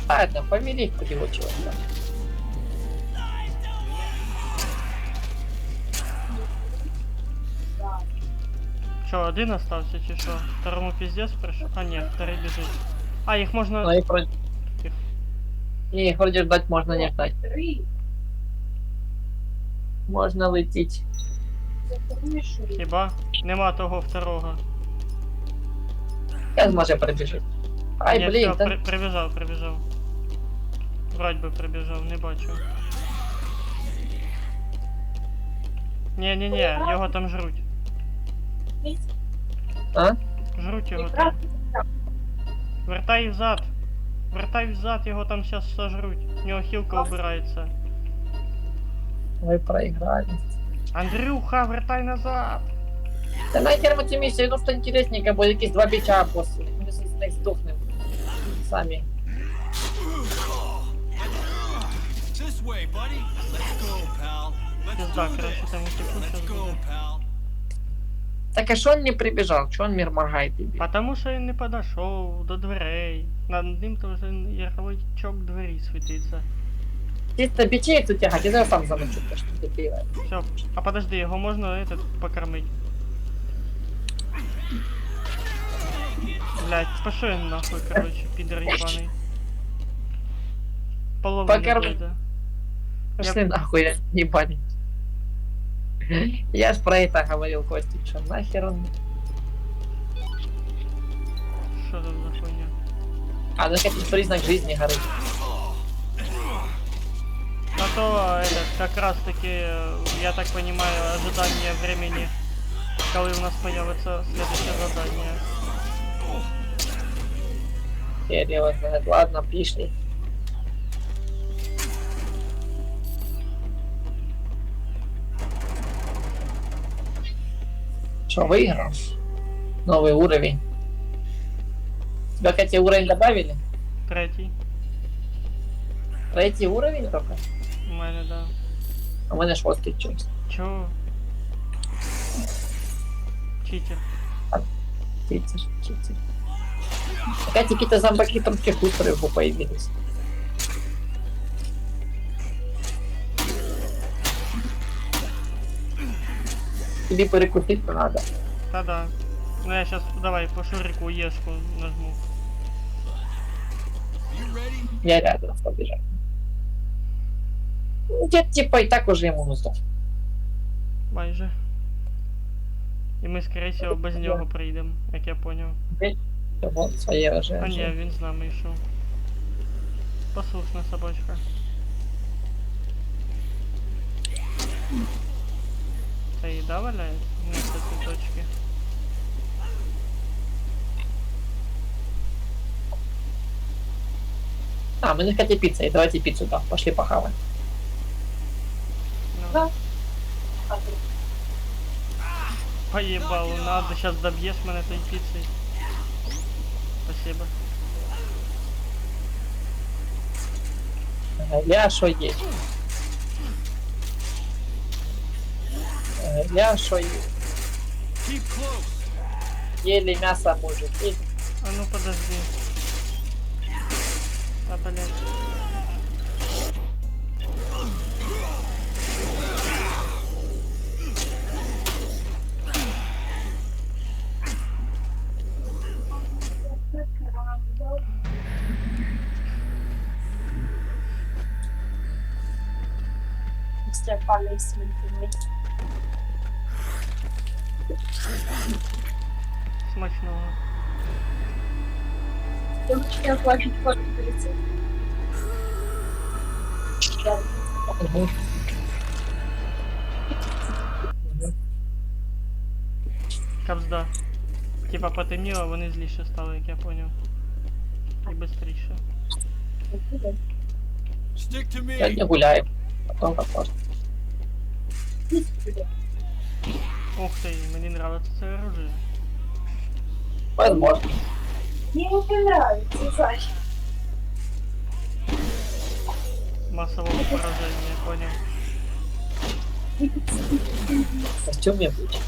[SPEAKER 2] ладно, помели его чего-то.
[SPEAKER 1] Що, один остався чи що? Второму пиздец прийшов? А ні, второй біжить. А, їх можна.
[SPEAKER 2] Но их вроде... Не, их вроде ждать можно не ждать.
[SPEAKER 4] 3.
[SPEAKER 2] Можно лететь.
[SPEAKER 1] Хіба? Нема того второго.
[SPEAKER 2] Сейчас може прибежит. Ай,
[SPEAKER 1] Ні,
[SPEAKER 2] блин,
[SPEAKER 1] все,
[SPEAKER 2] да...
[SPEAKER 1] прибіжав. Вроді би прибіжав, не бачу. Ні, його там жруть.
[SPEAKER 2] А?
[SPEAKER 1] Жруть його там. Вертай взад. Вертай взад, його там зараз сожруть. У нього хілка убирається.
[SPEAKER 2] Вы проиграли.
[SPEAKER 1] Андрюха, вертай назад!
[SPEAKER 2] Да нахер мы тебе ну что интересненько, будет якісь два бича после. Мы с них сдохнем. Сами.
[SPEAKER 5] This way, buddy. Let's go, pal. Let's
[SPEAKER 1] Пизда,
[SPEAKER 5] do
[SPEAKER 1] короче,
[SPEAKER 5] this.
[SPEAKER 1] там утекло
[SPEAKER 5] Let's
[SPEAKER 1] сейчас
[SPEAKER 5] go,
[SPEAKER 1] буде.
[SPEAKER 5] pal.
[SPEAKER 2] Так а что он не прибежал? Что он мир моргает тебе?
[SPEAKER 1] Потому що він не подошов до дверей. Над ним то вже ярличок двері світиться.
[SPEAKER 2] Чисто бичей тут тягать, я сам замочу, то что ты делаешь.
[SPEAKER 1] Все. А подожди, його можна этот покормить. Блять, пошел він нахуй, короче, підер ебаний. Половина
[SPEAKER 2] Покорми.
[SPEAKER 1] буде.
[SPEAKER 2] Пошли нахуй, я ебаный. Я ж про это говорил, Костик, что нахер он...
[SPEAKER 1] Що тут за хуйня?
[SPEAKER 2] А, ну это признак жизни горы.
[SPEAKER 1] На то этот, как раз таки, я так понимаю, ожидание времени, коли у нас появится следующее задание.
[SPEAKER 2] Я делаю, знает. Ладно, пришли. Что, выиграл? Новый уровень. Тебя, кстати, уровень добавили?
[SPEAKER 1] Третій.
[SPEAKER 2] Третий уровень только?
[SPEAKER 1] У мене, да.
[SPEAKER 2] А у мене шостий чомусь.
[SPEAKER 1] Чого? Читер.
[SPEAKER 2] Читер. Опять какие-то зомбаки там в тех устроев появились. тобі перекусити треба.
[SPEAKER 1] Та-да. Ну я сейчас, давай, по шурику Ешку нажму.
[SPEAKER 5] You ready?
[SPEAKER 2] Я рядом побіжав. Дід, типа, і так уже йому здав.
[SPEAKER 1] Майже. І ми, скоріше всього, без нього прийдемо, як я поняв.
[SPEAKER 2] Тому своє вже.
[SPEAKER 1] А ні, він з нами йшов. Послушна собачка. Це їда валяє? Ні, це цвіточки.
[SPEAKER 2] А, мы не хотим пиццы, давайте пиццу там, пошли похаваем.
[SPEAKER 1] Ну.
[SPEAKER 4] Да. А ти?
[SPEAKER 1] Поебал, надо, сейчас добьешь меня этой пиццей. Спасибо.
[SPEAKER 2] Я що є? Я що є?
[SPEAKER 5] Keep close.
[SPEAKER 2] Ели мясо, мужики.
[SPEAKER 1] А ну подожди. А, блядь.
[SPEAKER 4] Містер паний смітний.
[SPEAKER 1] Смачного.
[SPEAKER 4] Я хочу оплачити кожен поліцей.
[SPEAKER 2] Угу.
[SPEAKER 1] Капзда. Типа потемніло, вони зліше стали, як я поняв. І бистріше.
[SPEAKER 5] Stick to me.
[SPEAKER 2] Сьогодні гуляємо. Потом капост.
[SPEAKER 1] Ух ти, мені нравится це оружие.
[SPEAKER 2] Возможно.
[SPEAKER 4] Мені не нравится, Саша.
[SPEAKER 1] Массового поражения, я понял.
[SPEAKER 2] В костюме будет.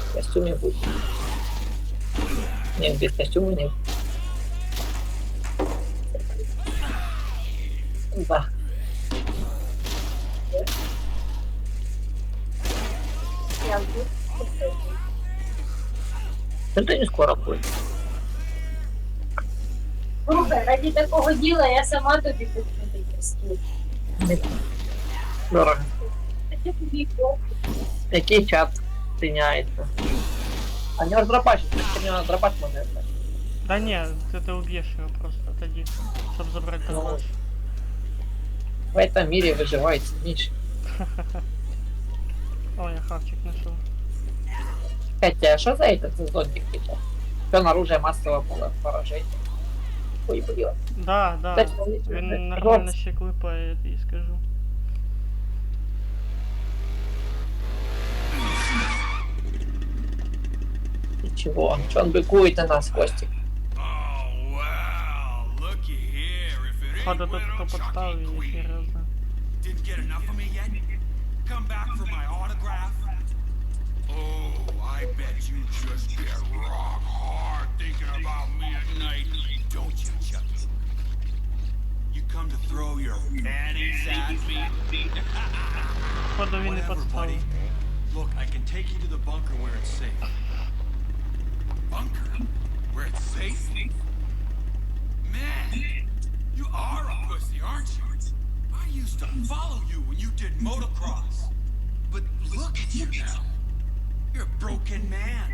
[SPEAKER 2] В костюме будет. Нет, без костюма нет. Да.
[SPEAKER 4] Я буду.
[SPEAKER 2] Это не скоро будет.
[SPEAKER 4] Слухай, раді такого діла я сама тобі куплю костюм.
[SPEAKER 2] Дорого.
[SPEAKER 4] А ти тобі купиш.
[SPEAKER 2] Який чат тиняється? А не раздрабачить, ты не раздрабачить можно это.
[SPEAKER 1] Да не, ты убьешь его просто тоді, чтобы забрать
[SPEAKER 2] Ну,
[SPEAKER 1] персонаж.
[SPEAKER 2] В этом мире выживает сильнейший.
[SPEAKER 1] О, я хавчик нашел.
[SPEAKER 2] Хотя, что за этот зонтик типа? Все оружие массового поражения. Ой, блин.
[SPEAKER 1] Да, да.
[SPEAKER 2] Кстати,
[SPEAKER 1] Він нормально ще клепає, я тобі скажу.
[SPEAKER 2] Ничего, что он быкует на нас, Костик?
[SPEAKER 5] Oh, wow. Looky here. If it ain't
[SPEAKER 1] Походу тут
[SPEAKER 5] Widow
[SPEAKER 1] хто підставив
[SPEAKER 5] Chucky.
[SPEAKER 1] її серйозно.
[SPEAKER 5] Didn't get enough of me yet? Come back for my autograph? Oh, I bet you just get rock hard thinking about me at night, don't you, Chucky? You come to throw your panties at me?
[SPEAKER 1] Походу він не
[SPEAKER 5] Whatever, buddy.
[SPEAKER 1] підставив.
[SPEAKER 5] Look, I can take you to the bunker where it's safe. Bunker? Where it's safe? Man, you are a pussy, aren't you? I used to follow you when you did motocross. But look at you now. You're a broken man.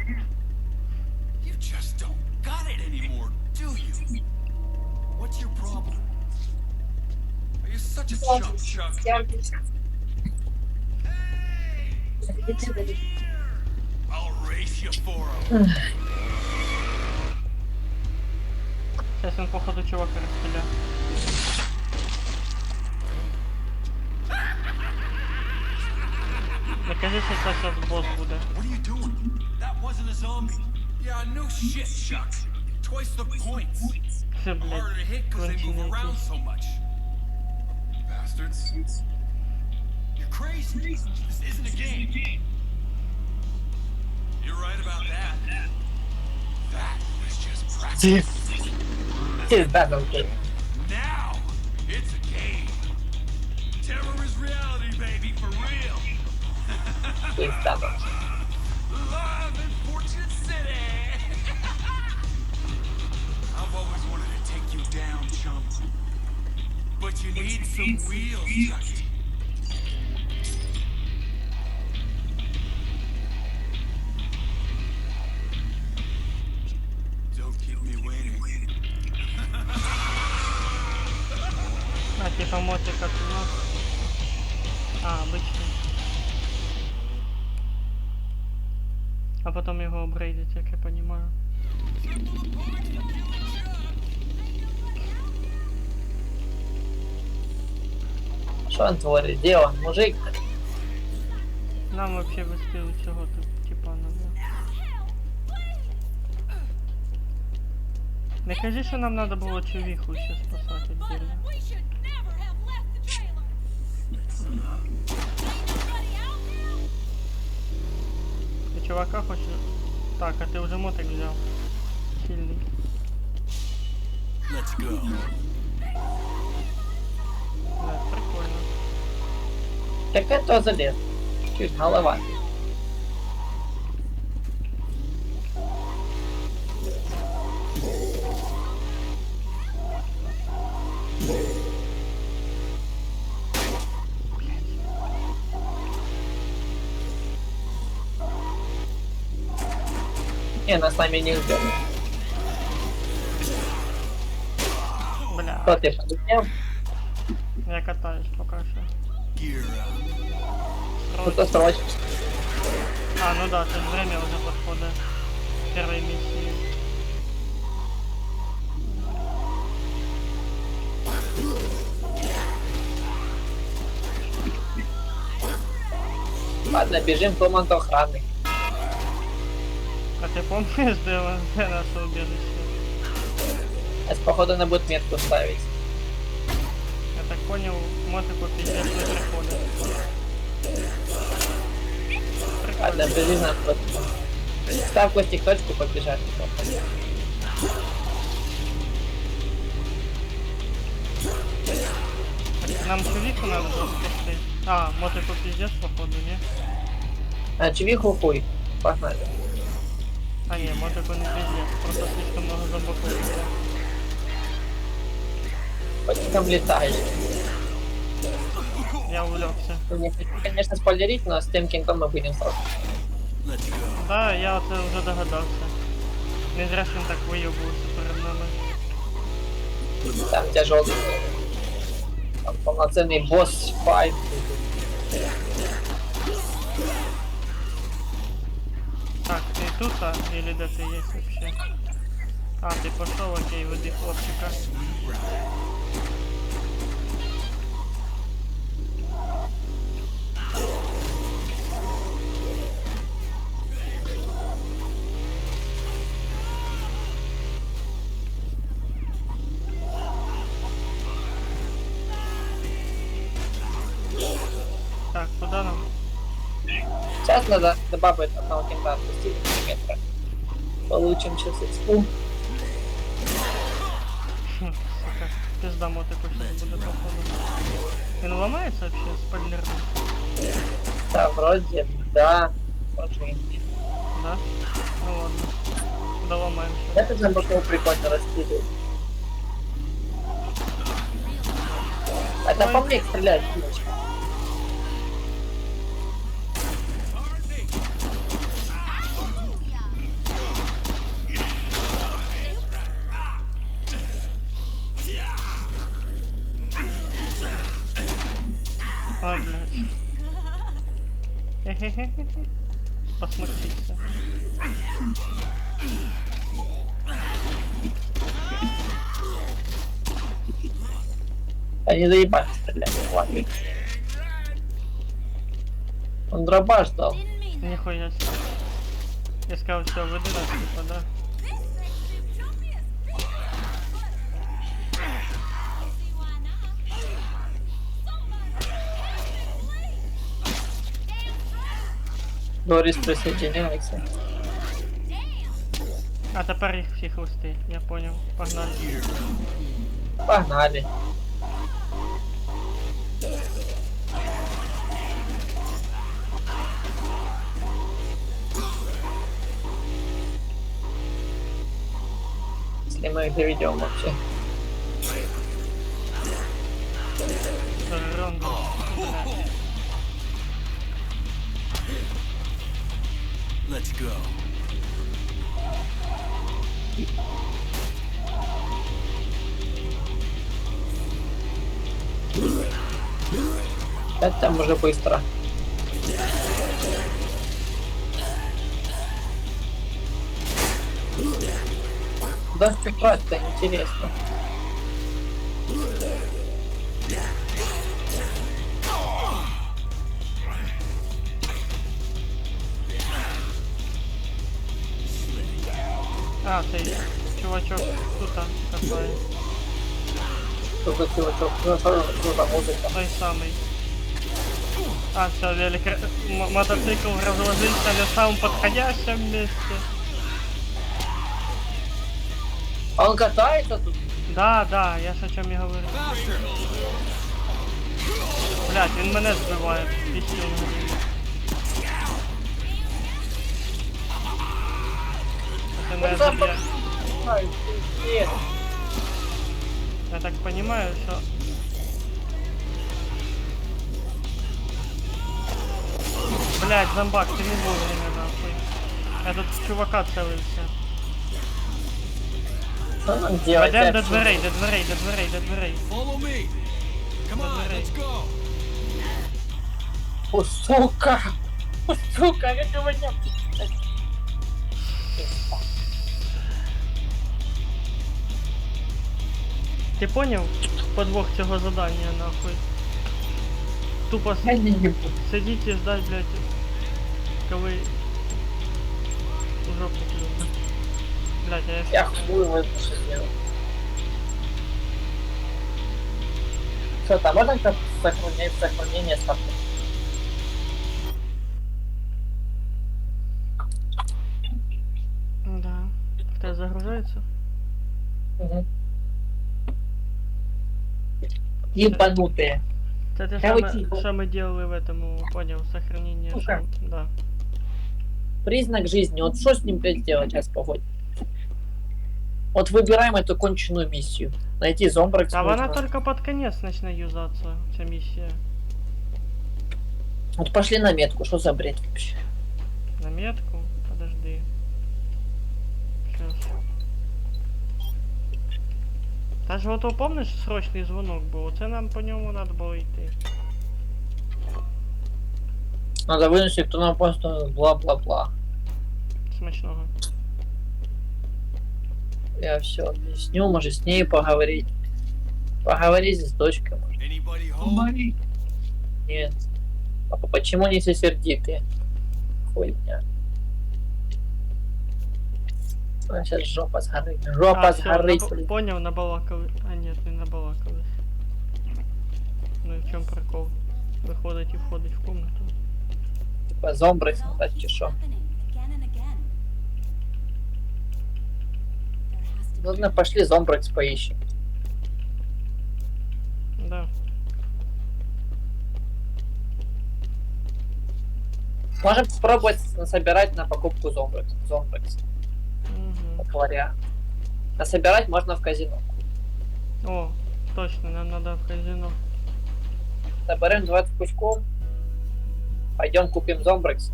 [SPEAKER 5] You just don't got it anymore, do you? What's your problem? Are you such a chump, Chuck?
[SPEAKER 4] Я буду.
[SPEAKER 5] Hey!
[SPEAKER 4] Іди сюди.
[SPEAKER 5] I'll race you for him.
[SPEAKER 1] Зараз він походу чувака розстріляє. Не кажи, що це зараз бос буде.
[SPEAKER 5] What are you doing? That wasn't a zombie. Yeah, no shit, Chuck. Twice the points.
[SPEAKER 1] Це,
[SPEAKER 5] Harder
[SPEAKER 1] блядь,
[SPEAKER 5] to hit because they move around so much. Bastards. You're crazy. This isn't a game. You're right about that. That was just practice.
[SPEAKER 2] This battle game.
[SPEAKER 5] Now, it's a game. Terror is reality, baby, for real.
[SPEAKER 2] This battle.
[SPEAKER 5] chump. But you need some wheels, Chucky. Don't keep me waiting.
[SPEAKER 1] А типа мотик как у нас. А, обычный. А потом его обрейдить, как я понимаю.
[SPEAKER 2] Що він творить? Де он? Мужик?
[SPEAKER 1] Нам вообще вести у цього тут типа надо. Не кажи, що нам надо було човіху ще спасати віддільно.
[SPEAKER 3] We should never have left the trailer. Ain't nobody out now?
[SPEAKER 1] Ти чувака хочеш? Так, а ти вже мотик взяв. Сильний.
[SPEAKER 5] Let's go.
[SPEAKER 1] Да, прикольно.
[SPEAKER 2] Яке то залез? Чуть голова. Не, нас с нами не ждет.
[SPEAKER 1] Бля,
[SPEAKER 2] Кто ты подумал?
[SPEAKER 1] я катаюсь пока що.
[SPEAKER 5] Gear up.
[SPEAKER 2] Кто срочно?
[SPEAKER 1] А, ну да, тут время уже подходит к первой миссии.
[SPEAKER 2] Ладно, бежим в комнату охраны.
[SPEAKER 1] А ты помнишь, где наше убежище?
[SPEAKER 2] Сейчас, походу, она будет метку ставить.
[SPEAKER 1] Я так понял, мотику пиздец не приходит.
[SPEAKER 2] Ладно,
[SPEAKER 1] Прикольно.
[SPEAKER 2] бежим на вот. Ставь Костик точку, побежать.
[SPEAKER 1] Нам чувику надо было спасти. А, мотику пиздец походу, не?
[SPEAKER 2] А чувиху хуй. Погнали.
[SPEAKER 1] А не, мотику не пиздец, просто слишком много зомбаков было.
[SPEAKER 2] Хоть там летаешь.
[SPEAKER 1] Я увлекся.
[SPEAKER 2] Не хочу, конечно, спойлерить, но с тем кентом мы будем сразу.
[SPEAKER 5] Let's go.
[SPEAKER 1] Да, я це вже догадався. Не зря ж він так вийобувався перед нами.
[SPEAKER 2] Там тяжелый. Там полноценный босс файт.
[SPEAKER 1] Так, ты тут, а? Или да ты есть вообще? А, ты пошел, окей, веди хлопчика. Так, куда нам?
[SPEAKER 2] Сейчас надо добавить одного кента отпустить до метра. Получим сейчас экспу.
[SPEAKER 1] Сука, пизда мотику сейчас буде походу. Він ламається вообще, спойлерно?
[SPEAKER 2] Да, вроде, да. Очень.
[SPEAKER 1] Да? Ну ладно. Доломаем сейчас.
[SPEAKER 2] Это же можно прикольно распиливать. Это по мне стреляет.
[SPEAKER 1] Ой, блядь. Хе-хе-хе-хе. Посмотрите.
[SPEAKER 2] Они заебали стрелять. Ладно. Он дробаш дал.
[SPEAKER 3] Didn't mean that.
[SPEAKER 1] Нихуя себе. Я сказал, все, выйди нас, типа, да?
[SPEAKER 3] This thing's too jumpy as bitch. You see why not? Somebody, please. Damn straight.
[SPEAKER 2] Дорис присоединяется.
[SPEAKER 3] Damn.
[SPEAKER 1] А тепер їх всіх листи, я понял. Погнали.
[SPEAKER 2] Погнали. Если мы их доведем вообще.
[SPEAKER 5] Let's go.
[SPEAKER 2] Это там уже быстро. Да что брать-то интересно.
[SPEAKER 1] А, цей чувачок тут катає.
[SPEAKER 2] Что за чувачок? Что за музыка?
[SPEAKER 1] Той самий. А, все, велик... мотоцикл разложился на самом подходящем месте.
[SPEAKER 2] А он катается тут?
[SPEAKER 1] Да, да, я ж о чому і говорю. Блять, він мене збиває. Пісню говорю. Це не заб'є.
[SPEAKER 2] Ай, нет.
[SPEAKER 1] Я так понимаю, що... Блять, зомбак, ты не вовремя нахуй. Я тут в чувака целився.
[SPEAKER 2] Что нам делать?
[SPEAKER 1] Пойдем до
[SPEAKER 2] вообще?
[SPEAKER 1] дверей, до дверей, до дверей, до дверей.
[SPEAKER 5] Follow me. Come on, let's go.
[SPEAKER 2] О, сука! О, сука, как его нет?
[SPEAKER 1] Ти поняв подвох цього задання, нахуй? Тупо
[SPEAKER 2] Я не ебу.
[SPEAKER 1] сидіть і ждать, блядь, коли в жопу клюну. Блядь,
[SPEAKER 2] Я хуй в это что делал. Что там, можно как сохранение старта?
[SPEAKER 1] Да. В тебе загружається?
[SPEAKER 2] Угу. Ебанутые.
[SPEAKER 1] Це те
[SPEAKER 2] Я
[SPEAKER 1] саме,
[SPEAKER 2] утихла.
[SPEAKER 1] що ми делали в этому, понял, сохранение.
[SPEAKER 2] Ну
[SPEAKER 1] що-
[SPEAKER 2] как?
[SPEAKER 1] Да.
[SPEAKER 2] Признак жизни. Вот что с ним, блядь, делать сейчас погодь? Вот выбираем эту конченую миссию. Найти зомбрекс.
[SPEAKER 1] А вона
[SPEAKER 2] нужно.
[SPEAKER 1] тільки під кінець почне юзатися, ця місія.
[SPEAKER 2] Вот пошли на метку, что за бред вообще?
[SPEAKER 1] На метку? Подожди. Сейчас. Та ж ото помниш срочний дзвонок був? Оце нам по ньому треба було йти.
[SPEAKER 2] Надо вынести, кто нам просто бла-бла-бла.
[SPEAKER 1] Смачного.
[SPEAKER 2] Я все объясню, может с ней поговорить. Поговорить с дочкой, может.
[SPEAKER 5] Anybody home?
[SPEAKER 2] Нет. Папа, почему они все сердитые? Хуйня. Сейчас жопа сгорит. Жопа
[SPEAKER 1] всё,
[SPEAKER 2] сгорит. блин.
[SPEAKER 1] поняв, набалакали. А ні, не набалакались. Ну і в чому прикол? Виходить і входить в комнату.
[SPEAKER 2] Типа зомбрекс, надо чи шо. Ладно, пошли зомбрекс поищем.
[SPEAKER 1] Да.
[SPEAKER 2] Можем попробовать насобирать на покупку зомбрекс.
[SPEAKER 1] Угу.
[SPEAKER 2] Как вариант. Насобирать можно в казино.
[SPEAKER 1] О, точно, нам надо в казино.
[SPEAKER 2] Соберем 20 пучков. Пойдем купим зомбрекс.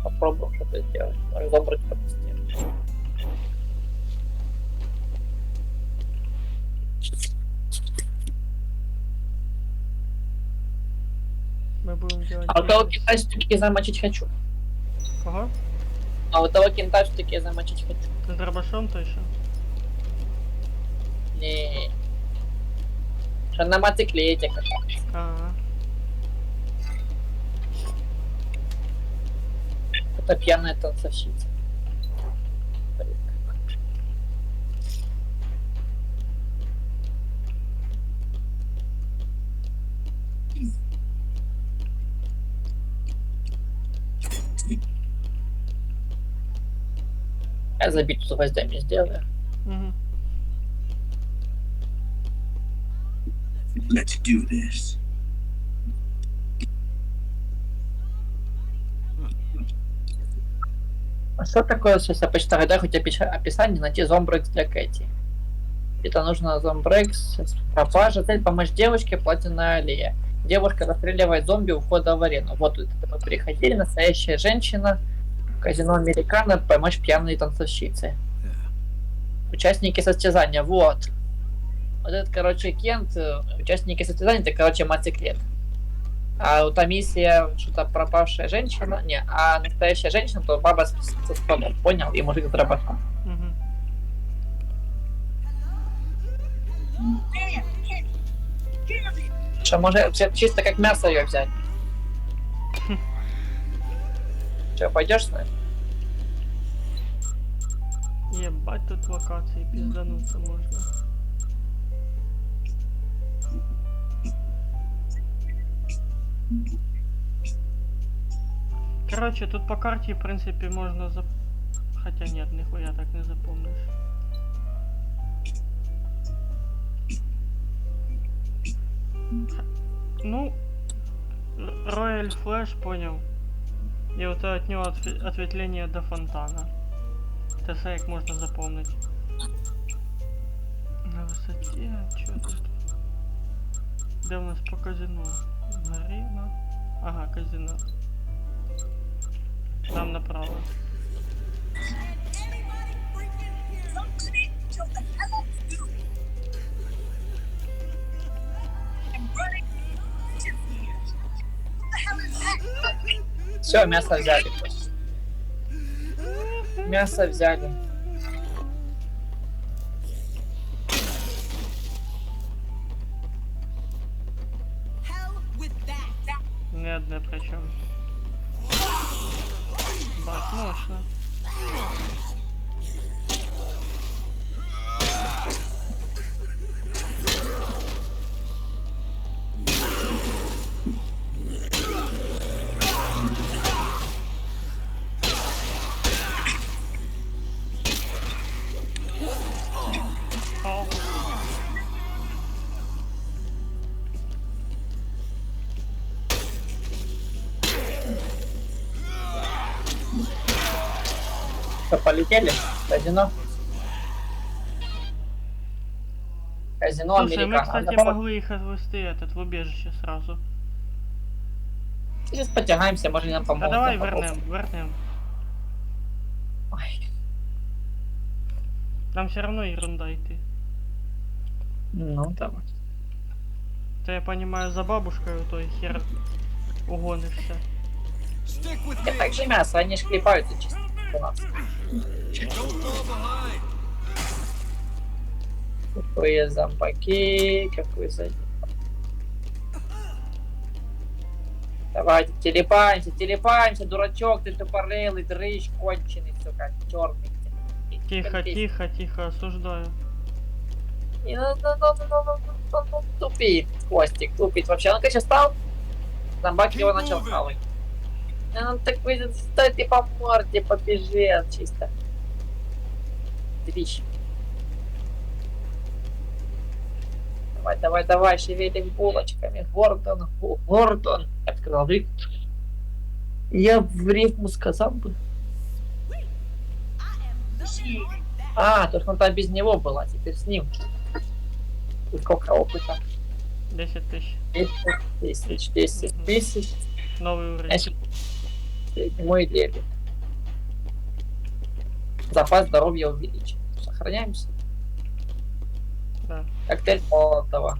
[SPEAKER 2] Попробуем что-то сделать. Может, зомбрекс потестируем.
[SPEAKER 1] Ми будемо делать.
[SPEAKER 2] А вот того
[SPEAKER 1] бизнес.
[SPEAKER 2] кента все-таки замочить хочу.
[SPEAKER 1] Кого?
[SPEAKER 2] А вот того кента все-таки замочить хочу.
[SPEAKER 1] З дробашом той що?
[SPEAKER 2] Не. Что на мотоциклете кататься.
[SPEAKER 1] Ага.
[SPEAKER 2] Это пьяная танцовщица. Блин, как. Я забить тут гвоздями сделаю.
[SPEAKER 1] Угу.
[SPEAKER 5] Let's do this.
[SPEAKER 2] А что такое, сейчас я почитаю, да, хоть описание, найти зомбрекс для Кэти. Это нужно зомбрекс, пропажа, цель, помочь девушке, платиновая аллея. Девушка расстреливает зомби у входа в арену. Вот это мы приходили, настоящая женщина, Казино Американо, помочь пьяной танцовщице. Участники состязания, вот. Вот этот, короче, Кент, участники состязания, это, короче, мотоциклет. А вот та миссия, что-то пропавшая женщина, не, а настоящая женщина, то баба со столом, понял? И мужик с дробашом.
[SPEAKER 1] Угу.
[SPEAKER 2] Что, может, чисто как мясо ее взять? Че, пойдешь с нами?
[SPEAKER 1] Ебать, тут локации пиздануться можно. Короче, тут по карте, в принципе, можно Хотя нет, нихуя так не запомнишь. Ну, Royal Flash понял. И вот от него ответвление до фонтана. ТС як можно запомнить. На высоте, что тут? Где у нас по казино? Марина. Ага, казино. Там направо.
[SPEAKER 2] Все, мясо взяли. Мясо взяли.
[SPEAKER 1] Нет, да причем. Бать, мощно. О.
[SPEAKER 2] Что, полетели? Казино? Казино
[SPEAKER 1] Слушай, мы,
[SPEAKER 2] Американо.
[SPEAKER 1] кстати, могли их отвезти в убежище сразу.
[SPEAKER 2] Сейчас потягаемся, может нам
[SPEAKER 1] А
[SPEAKER 2] помогут.
[SPEAKER 1] давай вернем.
[SPEAKER 2] Ой.
[SPEAKER 1] Там все равно ерунда идти.
[SPEAKER 2] Ну, давай.
[SPEAKER 1] То я понимаю, за бабушкой то и хер угонишься.
[SPEAKER 5] Stick with
[SPEAKER 2] Я
[SPEAKER 5] me.
[SPEAKER 2] так же мясо, они ж клепаются чисто у нас.
[SPEAKER 5] Don't fall behind.
[SPEAKER 2] Какие зомбаки, какой задний. Давайте, телепаемся, дурачок, ты тупорылый, дрыщ, конченый, сука, черный.
[SPEAKER 1] Тихо, осуждаю.
[SPEAKER 2] Тупит, хвостик, тупит вообще. Он, конечно, стал, зомбак его начал хавать. Он такой, стой ты по морде, побежал чисто. Дрищ. Давай, шевелим булочками. Гордон. Открыл рифм. Я в рифму сказал бы. А, то, что он там без него был, а теперь с ним. И сколько опыта?
[SPEAKER 1] 10 тысяч.
[SPEAKER 2] 10 тысяч.
[SPEAKER 1] Новый уровень.
[SPEAKER 2] Значит, мой дебет. Запас здоровья увеличен. Сохраняемся.
[SPEAKER 1] Да.
[SPEAKER 2] Коктейль Молотова.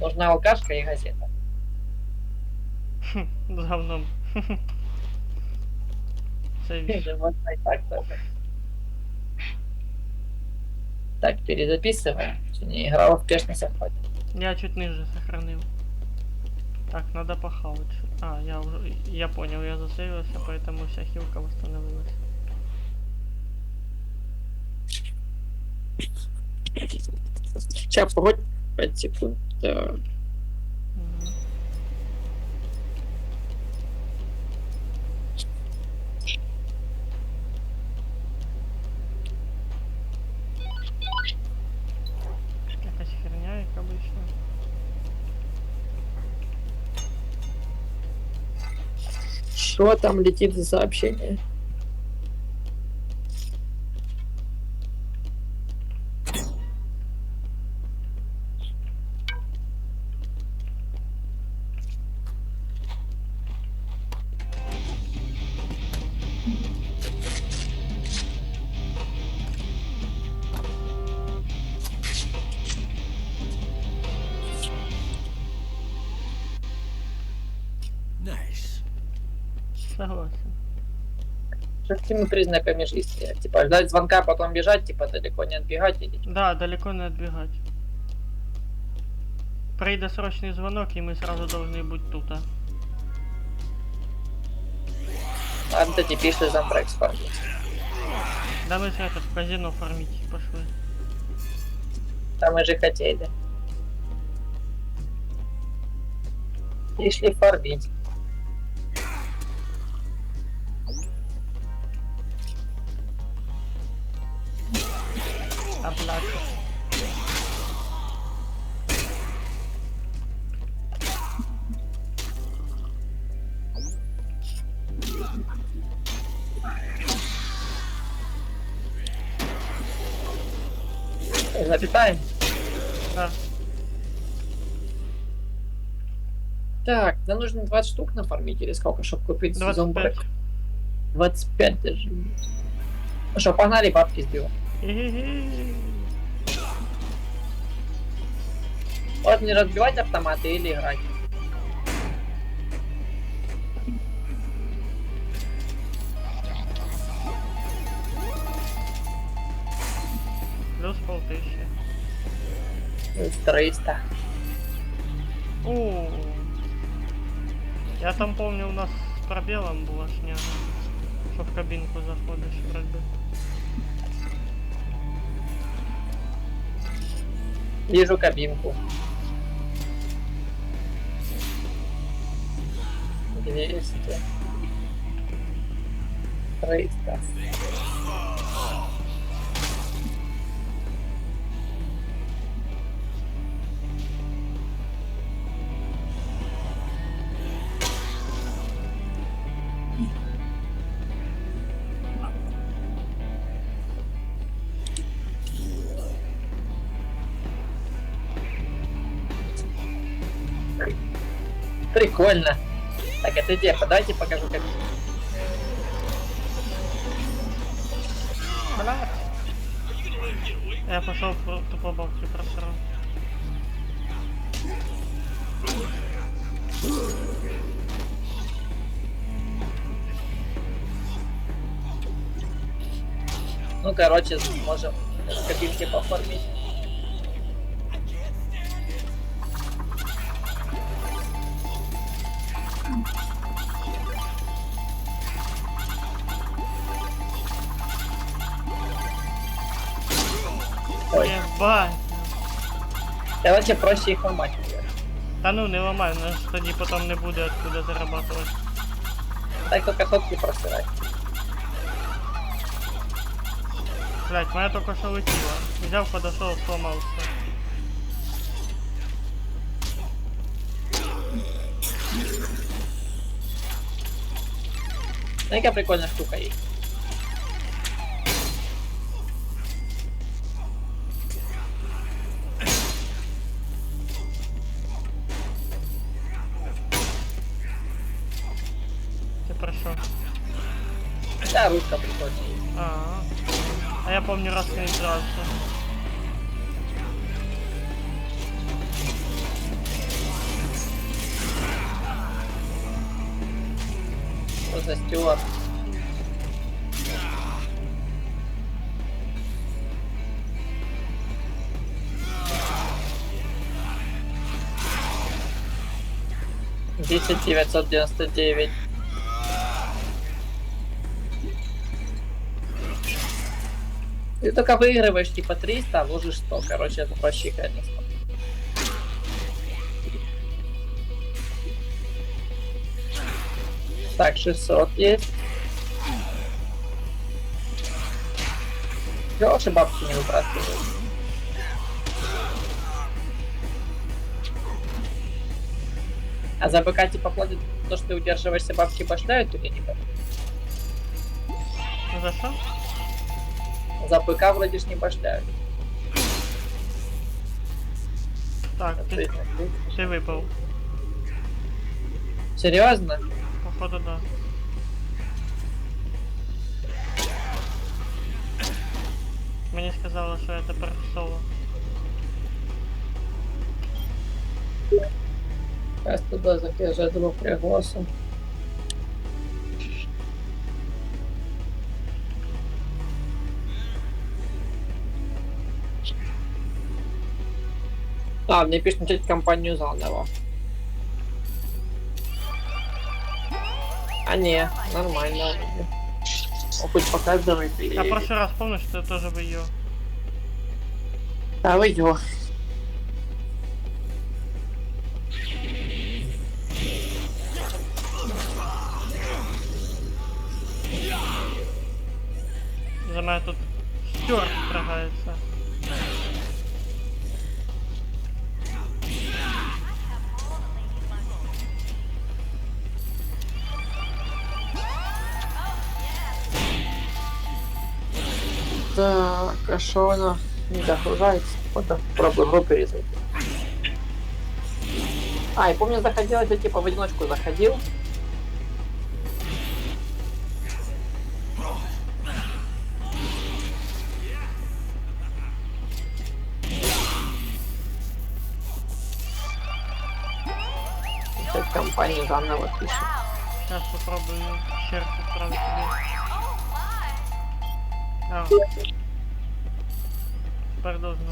[SPEAKER 2] Нужна алкашка и газета.
[SPEAKER 1] С говном. Сейвиш.
[SPEAKER 2] Вот так тоже. Так, перезаписываем. Сегодня игра успешно хватит.
[SPEAKER 1] Я чуть ниже сохранил. Так, надо похавать. А, я понял, я засейвился, поэтому вся хилка восстановилась.
[SPEAKER 2] Сейчас, погодь, 5 секунд. Так.
[SPEAKER 1] Мгм. Якась херня, як обычно.
[SPEAKER 2] Что там летит за сообщение? Что какими признаками жизни? Типа ждать звонка, потом бежать, типа далеко не отбегать или...
[SPEAKER 1] Да, далеко не отбегать. Прийде срочный звонок, и мы сразу должны быть тут, а.
[SPEAKER 2] Ладно, тоді пішли за Амбрекс фармить.
[SPEAKER 1] Да мы с этот в казино фармить пошли.
[SPEAKER 2] Там мы же хотели. Пришли фармить.
[SPEAKER 1] Оплачу.
[SPEAKER 2] Запитаем.
[SPEAKER 1] Да.
[SPEAKER 2] Так, нам нужно 20 штук нафармить или сколько, чтобы купить сезон
[SPEAKER 1] 25.
[SPEAKER 2] брек? 25 даже. Ну что, погнали бабки сбивать.
[SPEAKER 1] Хе-хе-хе.
[SPEAKER 2] Вот не разбивать автоматы или играть.
[SPEAKER 1] Плюс 5000.
[SPEAKER 2] 300.
[SPEAKER 1] О, я там помню, у нас с пробелом была шняга, что в кабинку заходишь вроде.
[SPEAKER 2] Вижу кабинку. 200. 300. Прикольно. Так, это где? Подайте, покажу как.
[SPEAKER 1] Блядь. Я пошел тупо бабки просрал.
[SPEAKER 2] Ну, короче, можем в кабинке поформить. Ой,
[SPEAKER 1] Ебать.
[SPEAKER 2] короче, проще их ломать.
[SPEAKER 1] Та ну не ламай, у нас тоді потім не буде откуда зарабатывать.
[SPEAKER 2] Так только сотки просирать.
[SPEAKER 1] Блять, моя только что летела. Взял, подошел, сломался.
[SPEAKER 2] Ну, какая прикольная штука есть.
[SPEAKER 1] Ты про что?
[SPEAKER 2] Да, ручка прикольная есть.
[SPEAKER 1] А я помню, раз не дрался.
[SPEAKER 2] Что за стюард? Десять 999. Ты только выигрываешь типа 300, а ложишь 100. Короче, это проще играть не 100. Так, 600 есть. Хорошие бабки не выбрасывают. А за БК типа платят то, что ты удерживаешься, бабки башляют или нет?
[SPEAKER 1] За что?
[SPEAKER 2] За БК вроде ж не башляют.
[SPEAKER 1] Так, ты выпал.
[SPEAKER 2] Серьезно?
[SPEAKER 1] Походу, да. Мені сказали, що це персола.
[SPEAKER 2] Сейчас туда закажу два пригласа. А, мне пишет начать кампанию заново. А не, нормально. Ну, хоть показывай ты.
[SPEAKER 1] А прошлый раз помнишь, что я тоже в ее.
[SPEAKER 2] Да, вы ё.
[SPEAKER 1] За мене тут Стюарт вторгається.
[SPEAKER 2] Так, а что она не загружается? Вот так, пробую игру перезайти. А, и помню, заходил, это типа в одиночку заходил. Начать компанию заново пишет.
[SPEAKER 1] Сейчас попробую ще раз відправити тобі. А. Тепер должно.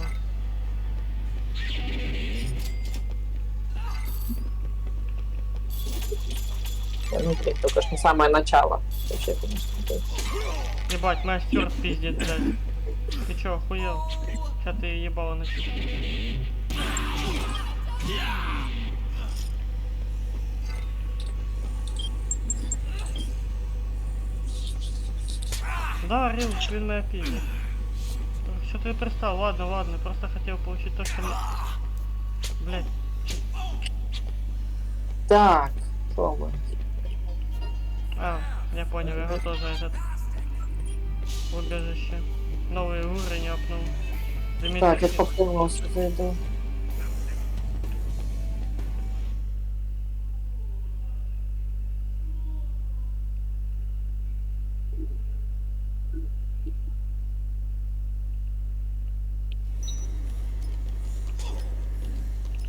[SPEAKER 2] Ну, блин, только ж не самое начало. Вообще, конечно.
[SPEAKER 1] Ебать, моя Стюарт пиздец, блядь. Ты чё, охуел? Сейчас ты ебало начнешь. Да, Рил, блин, моя пизда. Что ты пристал? Ладно, ладно, просто хотел получить то, что... Блять.
[SPEAKER 2] Так, что мы?
[SPEAKER 1] А, я понял, я тоже этот... В убежище. Новые уровни опнул.
[SPEAKER 2] Так, я поклонился, зайду.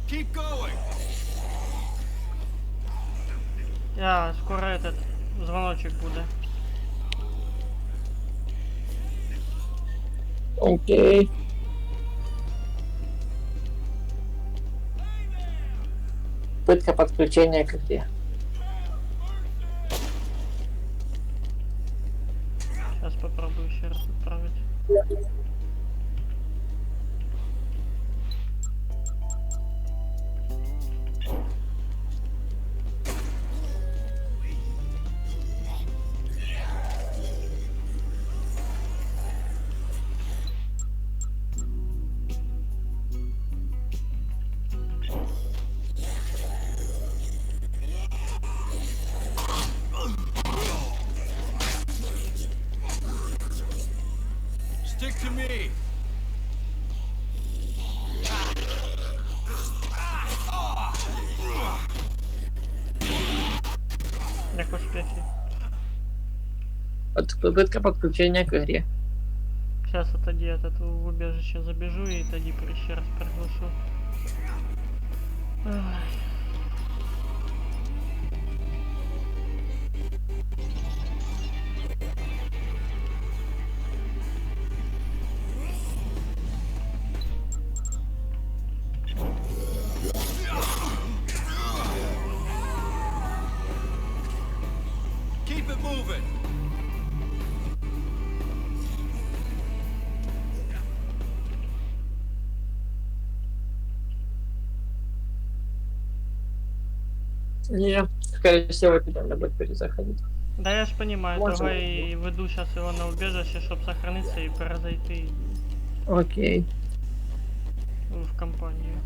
[SPEAKER 5] Keep going.
[SPEAKER 1] Я скоро этот звоночек буде.
[SPEAKER 2] Окей. Пытка подключения к игре.
[SPEAKER 1] Сейчас попробую еще раз отправить.
[SPEAKER 5] Stick to me.
[SPEAKER 1] Як успехи?
[SPEAKER 2] Пытка подключения к игре.
[SPEAKER 1] Сейчас тоді я тут в убежище забіжу і тоді ще раз приглашу. Ай.
[SPEAKER 5] Keep it moving.
[SPEAKER 2] Не, скорее всего, тебе надо будет перезаходить.
[SPEAKER 1] Да я ж понимаю,
[SPEAKER 2] Можем.
[SPEAKER 1] того і веду сейчас його на убежище, щоб сохраниться і перезайти
[SPEAKER 2] Окей.
[SPEAKER 1] в компанію.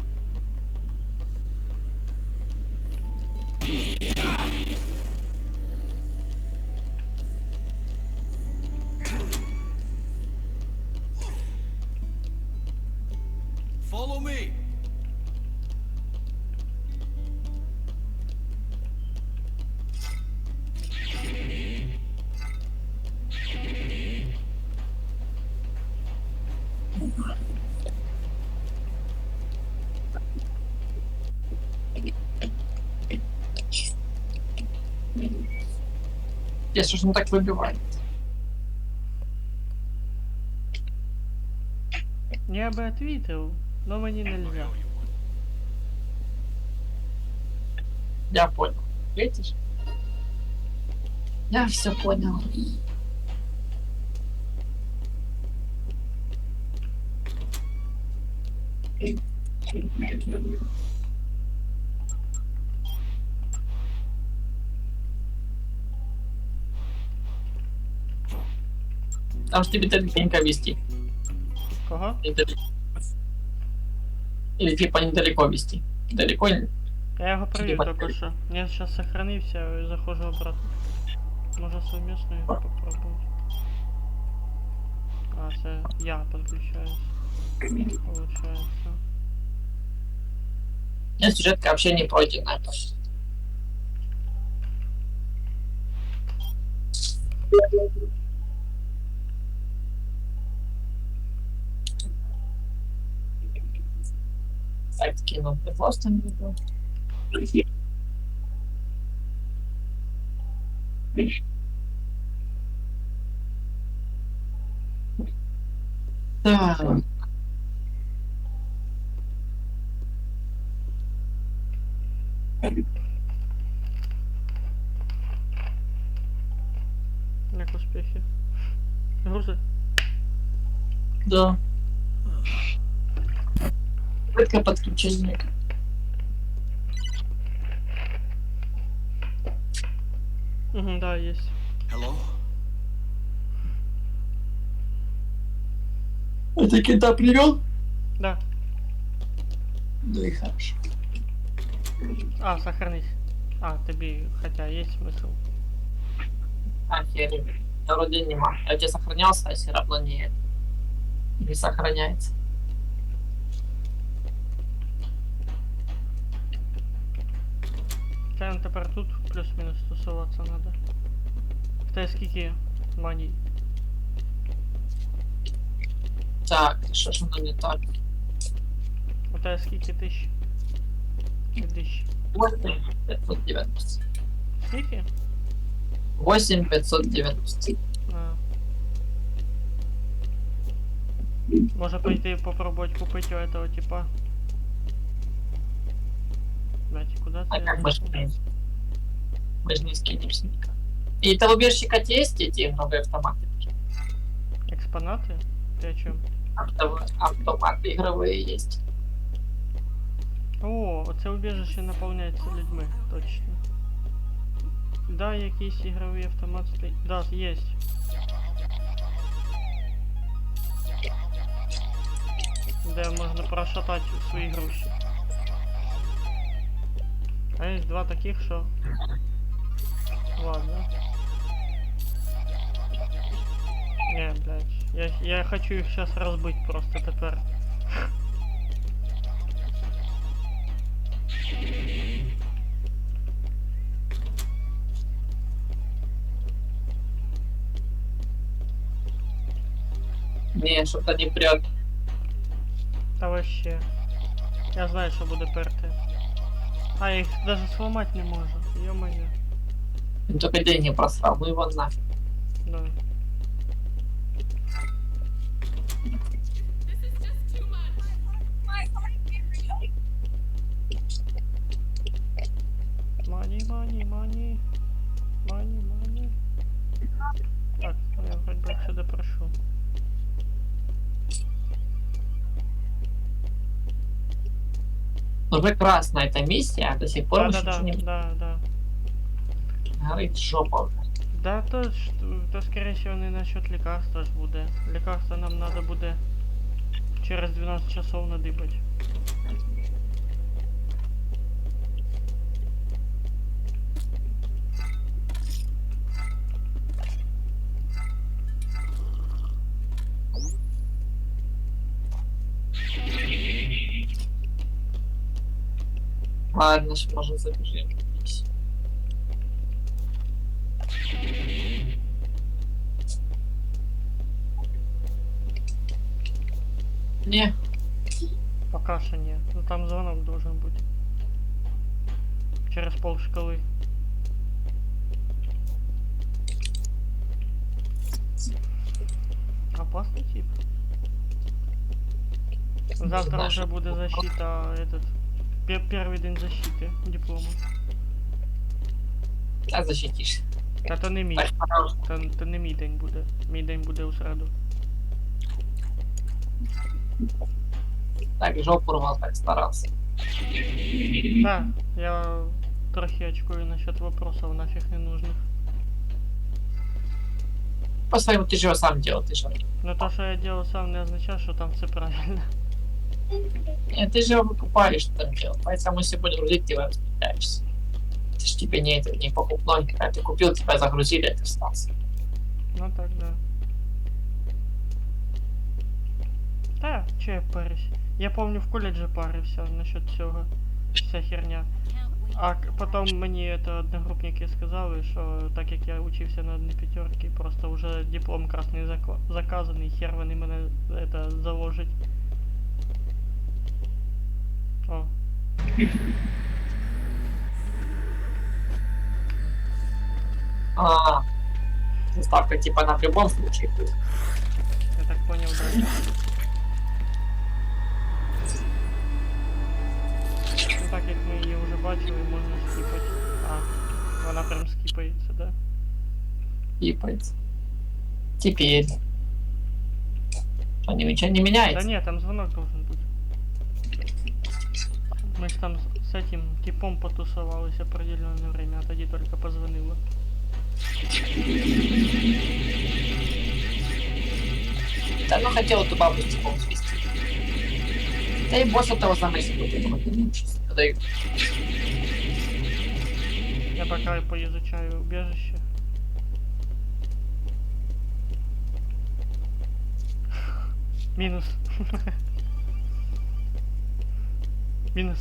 [SPEAKER 5] Follow me.
[SPEAKER 2] Если ж он так выбивает.
[SPEAKER 1] Я би відповів, але мені нельзя.
[SPEAKER 5] I know you want. But you can't.
[SPEAKER 2] Я понял. Видишь? Я все понял. Там ж тебе далеко вести.
[SPEAKER 1] Кого?
[SPEAKER 2] Недалеко. Или типа недалеко вести. Далеко не.
[SPEAKER 1] Я його привів
[SPEAKER 2] Типа-
[SPEAKER 1] тільки що. Я зараз сохранився і заходжу обратно. Може совмісно його попробувати. А, це я підключаюсь. Получається.
[SPEAKER 2] У меня сюжетка вообще не пройдена. Так, скинул просто видео. Так.
[SPEAKER 1] Як успіхи? Грузи?
[SPEAKER 2] Да. Попытка подключения.
[SPEAKER 1] Угу, да, есть.
[SPEAKER 5] Hello?
[SPEAKER 2] Это кита привел?
[SPEAKER 1] Да.
[SPEAKER 2] Ну и хорошо.
[SPEAKER 1] А, сохранись. А, тобі, хотя есть смысл.
[SPEAKER 2] А, херень. Я вроде не могу. Я тебе сохранялся, а все равно не сохраняется.
[SPEAKER 1] Та тепер тут плюс-мінус тусуватися надо. В тебе скільки маній?
[SPEAKER 2] Так, что ж оно не так?
[SPEAKER 1] У тебе скільки тисяч? Чи тисяч?
[SPEAKER 2] 8590.
[SPEAKER 1] Скільки?
[SPEAKER 2] 8590.
[SPEAKER 1] А. Може пойти попробовать купить у этого типа. Блять, куда
[SPEAKER 2] А
[SPEAKER 1] ты?
[SPEAKER 2] как мы же мы же не скинемся никак. И это убежищика есть эти игровые автоматы?
[SPEAKER 1] Экспонаты? Ты о чем?
[SPEAKER 2] Автоматы игровые есть.
[SPEAKER 1] О, оце убіжище наповняється людьми, точно. Да, якийсь ігровий автомат стоїть. Да, есть. Де можна прошатати свої гроші. А є два таких, що... Ладно. Не, блядь. Я хочу их сейчас разбить просто тепер.
[SPEAKER 2] Не, что-то не прет.
[SPEAKER 1] Та вообще. Я знаю, що буде перти. А, я їх даже сломать не можу. Ё-моё.
[SPEAKER 2] Он только деньги просрал, ну его нафиг.
[SPEAKER 1] Да.
[SPEAKER 3] This is just too much.
[SPEAKER 1] Мани, мани, мани. Мани, мани. Так, ну я вроде бы отсюда прошу.
[SPEAKER 2] Уже красная эта миссия, а до сих пор
[SPEAKER 1] Да,
[SPEAKER 2] еще
[SPEAKER 1] да,
[SPEAKER 2] ничего
[SPEAKER 1] да,
[SPEAKER 2] не
[SPEAKER 1] да, да.
[SPEAKER 2] горит жопа уже.
[SPEAKER 1] Да, то скорее всего не насчет лекарства ж буде. Лекарства нам надо буде через 12 часов надыбать.
[SPEAKER 2] Ладно, ж может забежим. Не,
[SPEAKER 1] Пока что нет. Ну там звонок должен быть. Через пол шкалы. Опасный тип. Завтра
[SPEAKER 2] знаю,
[SPEAKER 1] уже
[SPEAKER 2] что
[SPEAKER 1] будет
[SPEAKER 2] такое.
[SPEAKER 1] защита, этот... Первый день защиты диплома.
[SPEAKER 2] Та защитишься.
[SPEAKER 1] Та то не мій.
[SPEAKER 2] Так, пожалуйста.
[SPEAKER 1] То не мій день буде. Мій день буде у середу.
[SPEAKER 2] Так жопу рвал, так старался.
[SPEAKER 1] Да, я трохи очкую насчет вопросов нафиг ненужных.
[SPEAKER 2] По-своему ты же его сам делал, ты же.
[SPEAKER 1] Но то, что я делал сам, не означает, что там все правильно.
[SPEAKER 2] Нет, ты же его выкупали, что там делал. Поэтому если будешь грузить, ты его распределяешься. Это ж тебе не покупной. А ты купил, тебя загрузили, а ты остался.
[SPEAKER 1] Ну так, да. Та, че я парюсь? Я помню, в колледже парився насчет цього. Вся херня.
[SPEAKER 3] Can't wait.
[SPEAKER 1] А потім мені это одногрупники сказали, що так як я учився на одній п'ятерці, просто вже диплом красний заказаний, хер вони мене это заложить. О.
[SPEAKER 2] А, заставка типа на в любом случае.
[SPEAKER 1] Я так понял, да. Ну так як ми її вже бачили, можна скіпати. А, вона прям скіпається, да?
[SPEAKER 2] Типается. Теперь. Что, ничего не
[SPEAKER 1] Да
[SPEAKER 2] меняется?
[SPEAKER 1] нет, там звонок должен быть. Мы ж там с этим типом потусовались определенное время, а тоді только позвонила.
[SPEAKER 2] Да ну хотел эту бабу с типом свести. Да и босса того замысла, вот этого не даю.
[SPEAKER 1] Я пока и поизучаю убежище. Минус. Минус.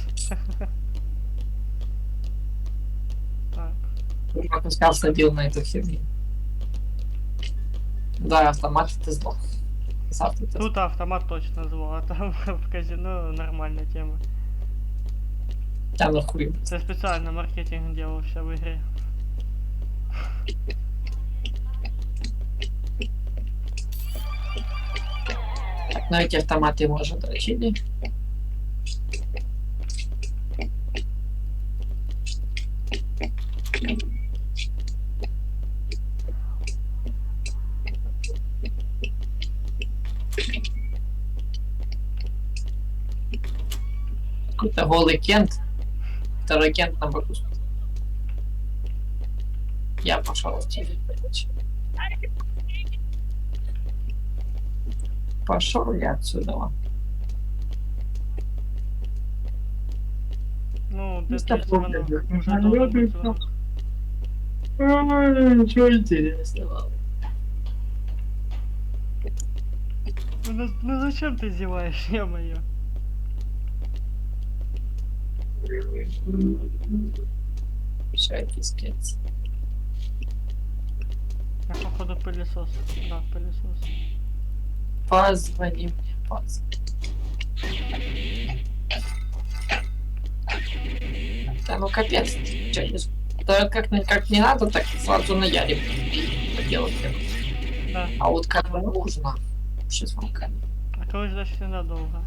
[SPEAKER 1] Так.
[SPEAKER 2] Как он сказал, садил на эту херню. Да, автомат ты сдох. Завтра ты
[SPEAKER 1] Тут автомат точно звал, а там в казино нормальная тема.
[SPEAKER 2] Там нахуй.
[SPEAKER 1] Це специально маркетинг делался в игре.
[SPEAKER 2] Так, ну эти автоматы мы уже дрочили. Какой-то голый Кент. Второй Кент на боку. Я пошел в телек, блядь. Пошел я отсюда.
[SPEAKER 1] Ну,
[SPEAKER 2] Ну,
[SPEAKER 1] это
[SPEAKER 2] стоп,
[SPEAKER 1] звонок.
[SPEAKER 2] ладно,
[SPEAKER 1] Уже
[SPEAKER 2] ладно,
[SPEAKER 1] должен
[SPEAKER 2] ладно,
[SPEAKER 1] быть звонок.
[SPEAKER 2] Ничего интересного.
[SPEAKER 1] Ну зачем ты зеваешь, ё-моё?
[SPEAKER 2] Всякий скетс.
[SPEAKER 1] Я походу пылесос. Да, пылесос.
[SPEAKER 2] Позвони мне, позвони. Да ну капец, чё, да как не надо, так сразу наярим. Поделать треба.
[SPEAKER 1] Да.
[SPEAKER 2] А вот как нужно, вообще звонка.
[SPEAKER 1] А коли ждать ненадолго?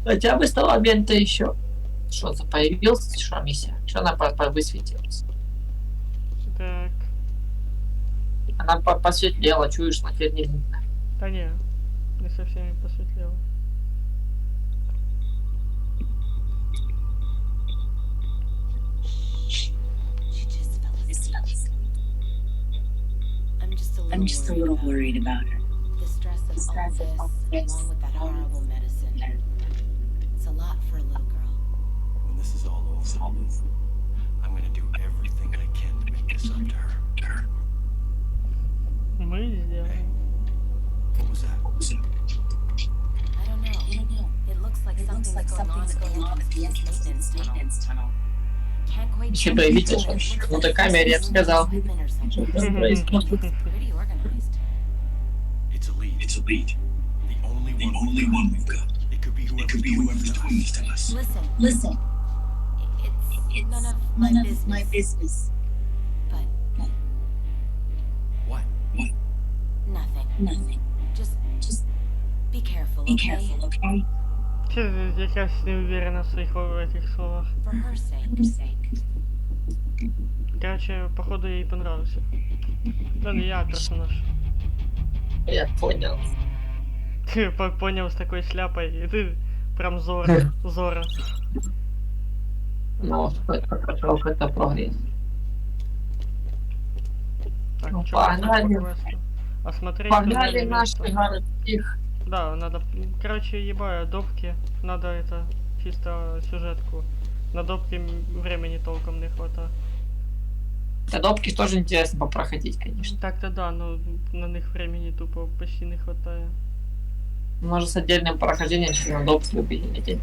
[SPEAKER 2] Хотя бы с того момента еще. Что-то появился, что миссия? Что она высветилась?
[SPEAKER 1] Так.
[SPEAKER 2] Она посветлела, чуешь, на теперь не видно.
[SPEAKER 1] Да не совсем не посветлело.
[SPEAKER 6] She just fell asleep. I'm just a little worried about her.
[SPEAKER 3] The stress of all this, along with that horrible medicine. It's a lot for a little girl.
[SPEAKER 5] When this is all over, I'm gonna do everything I can to make this up to her.
[SPEAKER 1] Мы сделаем.
[SPEAKER 5] What was that?
[SPEAKER 3] I don't know. It looks like something's going on at the entrance to this maintenance tunnel. Can't quite
[SPEAKER 2] Еще
[SPEAKER 3] tell
[SPEAKER 2] появиться,
[SPEAKER 3] if it's
[SPEAKER 2] что
[SPEAKER 3] like
[SPEAKER 2] на камере, я бы сказал.
[SPEAKER 3] equipment or something.
[SPEAKER 2] Что происходит?
[SPEAKER 3] Pretty organized.
[SPEAKER 5] It's a lead. It's a lead. The only one we've got. It could be whoever's doing this to us.
[SPEAKER 6] Listen,
[SPEAKER 3] It's none of my business. But
[SPEAKER 5] What?
[SPEAKER 3] nothing.
[SPEAKER 6] nothing.
[SPEAKER 3] Just
[SPEAKER 6] Just
[SPEAKER 3] be
[SPEAKER 6] Be
[SPEAKER 3] okay?
[SPEAKER 6] careful, okay?
[SPEAKER 1] Ти якась не уверена в своїх этих словах.
[SPEAKER 3] For her sake.
[SPEAKER 1] Короче, походу ей понравился. Да не я персонаж.
[SPEAKER 2] Я понял.
[SPEAKER 1] Ты понял с такой шляпой, и ты прям Зора. Зора.
[SPEAKER 2] Ну, это прогресс.
[SPEAKER 1] Так,
[SPEAKER 2] Ну,
[SPEAKER 1] чё у нас
[SPEAKER 2] погнали.
[SPEAKER 1] по квесту? Осмотреть
[SPEAKER 2] Погнали
[SPEAKER 1] туннельный
[SPEAKER 2] наших
[SPEAKER 1] место.
[SPEAKER 2] городских.
[SPEAKER 1] Да, надо... Короче, ебаю, допки. Надо это... Чисто сюжетку. На допки времени толком не хватает.
[SPEAKER 2] Кадопки тоже интересно попроходить, конечно.
[SPEAKER 1] Так-то да, но на них времени тупо почти не хватает.
[SPEAKER 2] Может, с отдельным прохождением через надопки убить.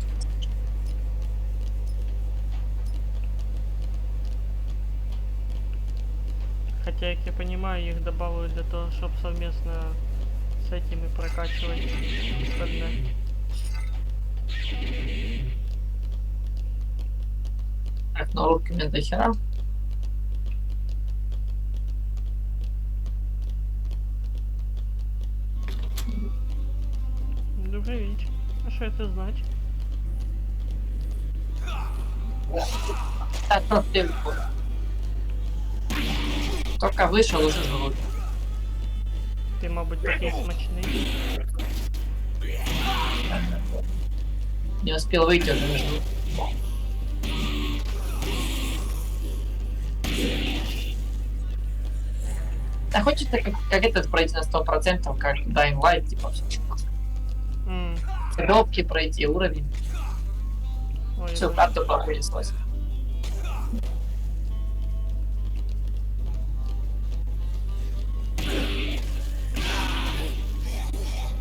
[SPEAKER 1] Хотя, как я понимаю, их добавили для того, чтобы совместно с этими прокачивать остальное.
[SPEAKER 2] Так, на руки мне до хера.
[SPEAKER 1] Добрый вечер. А что это значит?
[SPEAKER 2] Так, ну, телефон. Только вышел, уже живут.
[SPEAKER 1] Ты, мабуть, такий смачний.
[SPEAKER 2] Не успел выйти, уже живут. Да хочется как этот пройти на 100%, как Dying Light, типа все. Коробки пройти, уровень.
[SPEAKER 1] Ой,
[SPEAKER 2] Все,
[SPEAKER 1] я
[SPEAKER 2] карту понеслась.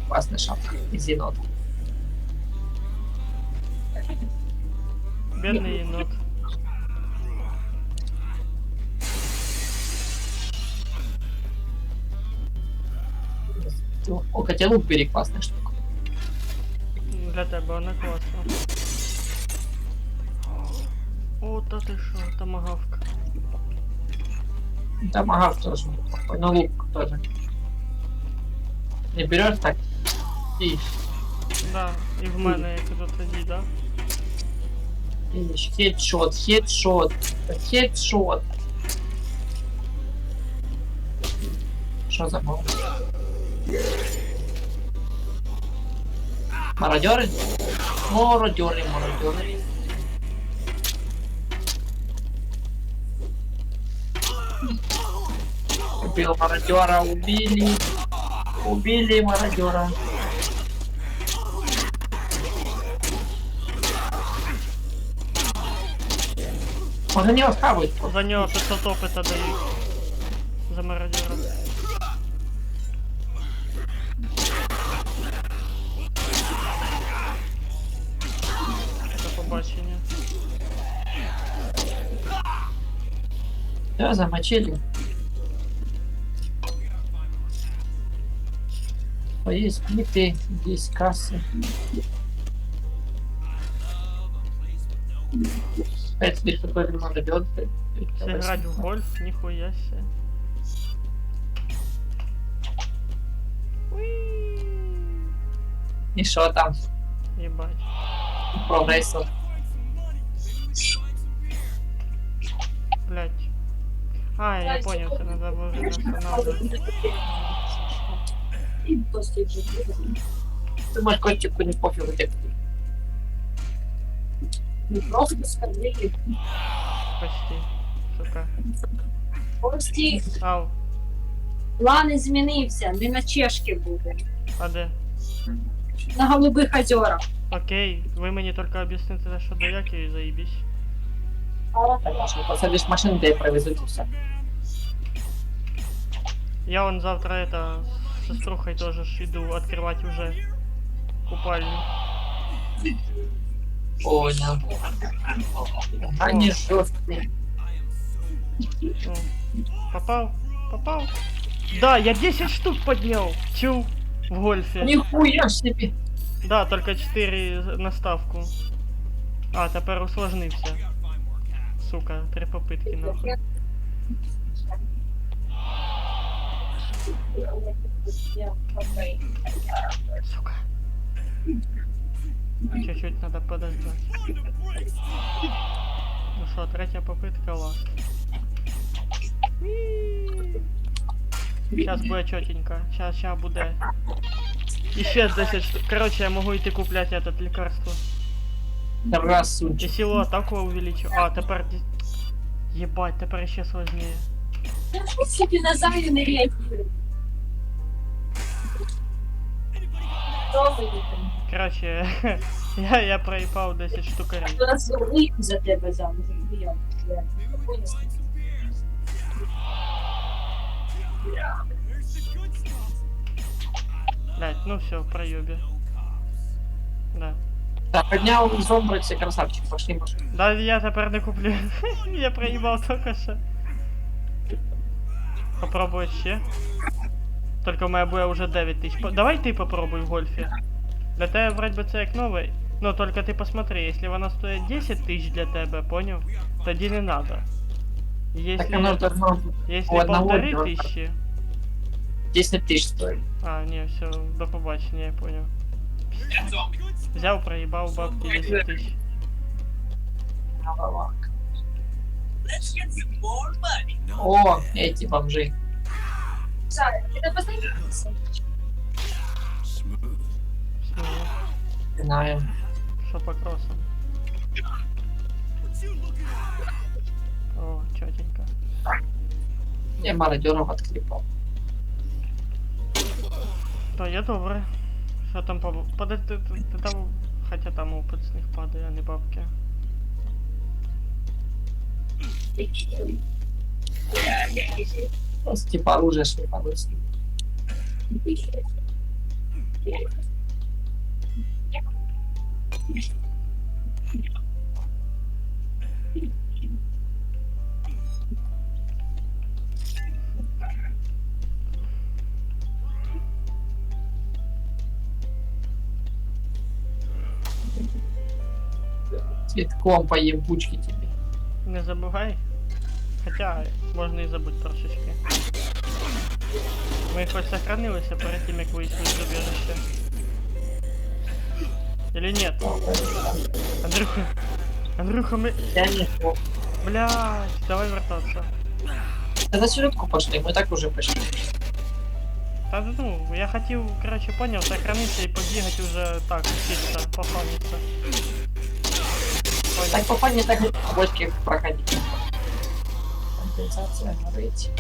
[SPEAKER 2] Классная шапка из енота.
[SPEAKER 1] бедный енот.
[SPEAKER 2] О, хотя лук бери, классная штука.
[SPEAKER 1] Для тебе вона класна. О, та ти шо, томагавка.
[SPEAKER 2] Томагавк тоже неплохой, но лук тоже. Не берешь так? И
[SPEAKER 1] Да, і в мене як тут тоді, да?
[SPEAKER 2] видишь, хедшот, хедшот, хедшот. Что за мол? Мародеры? Мародеры, мародеры. Убил мародера, убили. Убили мародера. Он за него схавает.
[SPEAKER 1] За нього 500 опита дають. За мародером. До побачення.
[SPEAKER 2] Да, замочили. Есть плиты, есть кассы. 5 тысяч такой надо делать.
[SPEAKER 1] Сыграть в гольф, нихуя себе.
[SPEAKER 2] И что там?
[SPEAKER 1] Ебать.
[SPEAKER 2] Прогрессор.
[SPEAKER 1] Блять. А, я понял, это надо было останавливать.
[SPEAKER 4] И после уже.
[SPEAKER 2] Ты можешь котику не пофигу где.
[SPEAKER 4] Не просто скорбели.
[SPEAKER 1] Почти. Сука.
[SPEAKER 4] Прості,
[SPEAKER 1] Ау,
[SPEAKER 4] план змінився, не на чешки буде.
[SPEAKER 1] а де?
[SPEAKER 4] На голубих озерах.
[SPEAKER 1] Окей, ви мені тільки об'ясните, що до як і заїбісь.
[SPEAKER 2] Конечно, посадишь машину, да и провезут и все.
[SPEAKER 1] Я вон завтра это с сеструхой тоже ж иду открывать уже купальню.
[SPEAKER 2] Понял. Они жесткие.
[SPEAKER 1] Ну, попал? Попал? Да, я 10 штук поднял. Чу. В гольфе.
[SPEAKER 2] Нихуя себе.
[SPEAKER 1] Да, только 4 на ставку. А, тепер усложнився. Сука, 3 попытки нахуй. Сука. Чуть-чуть надо подождать. Ну что, третья попытка ласт. Сейчас будет четенько. Сейчас буде. Еще 10 штук. Короче, я могу идти куплять этот лекарство.
[SPEAKER 2] Раз,
[SPEAKER 1] И
[SPEAKER 2] сучек.
[SPEAKER 1] силу атаку увеличу. А, теперь... Ебать, теперь еще сложнее.
[SPEAKER 4] Себе на зайве нырять. Что вы там?
[SPEAKER 1] Короче, я проебал 10 штукарей.
[SPEAKER 4] У нас вийду за тебе замуж. Я
[SPEAKER 1] Блять, ну все, в проебе. Да.
[SPEAKER 2] Так, поднял зомбрать, все красавчик, пошли машину.
[SPEAKER 1] Да я теперь не куплю. Я проебал только что. Попробуй ще. Только у меня будет уже 9 тысяч. Давай ты попробуй в гольфе. Для тебе вроде бы це як новий. Ну только ты посмотри, если вона стоит 10 тысяч для тебя, понял? Тоді не надо.
[SPEAKER 2] Так оно
[SPEAKER 1] Если,
[SPEAKER 2] должно
[SPEAKER 1] если
[SPEAKER 2] у одного
[SPEAKER 1] 1500...
[SPEAKER 2] 10 тысяч стоит.
[SPEAKER 1] А, не, все, до побачення, я понял. Взял, проебал бабки 10 тысяч.
[SPEAKER 2] О, эти бомжи.
[SPEAKER 4] Зая, это познакомился.
[SPEAKER 1] Смело.
[SPEAKER 2] Знаем.
[SPEAKER 1] Что по кроссам? О, четенько.
[SPEAKER 2] Я мародеров отклепал.
[SPEAKER 1] Да, я добре. Що там по... Подожди, ти там... Хотя там опыт з них падає, а не бабки.
[SPEAKER 2] Просто типа оружие шлифануть. Цветком по ебучке тебе.
[SPEAKER 1] Не забувай. Хотя, можна і забути трошечки. Ми хоч сохранилися перед тим, як вийшли з убежища. Или нет? Андрюха, Андрюха, мы...
[SPEAKER 2] Я не
[SPEAKER 1] Блядь, давай вертаться.
[SPEAKER 2] Да на сюжетку пошли, мы так уже пошли.
[SPEAKER 1] Та ну, я хотів, короче, понял, сохраниться и побегать уже так, чисто, пофаниться. Понял.
[SPEAKER 2] Так попа не так бочки проходить. Компенсация надо идти.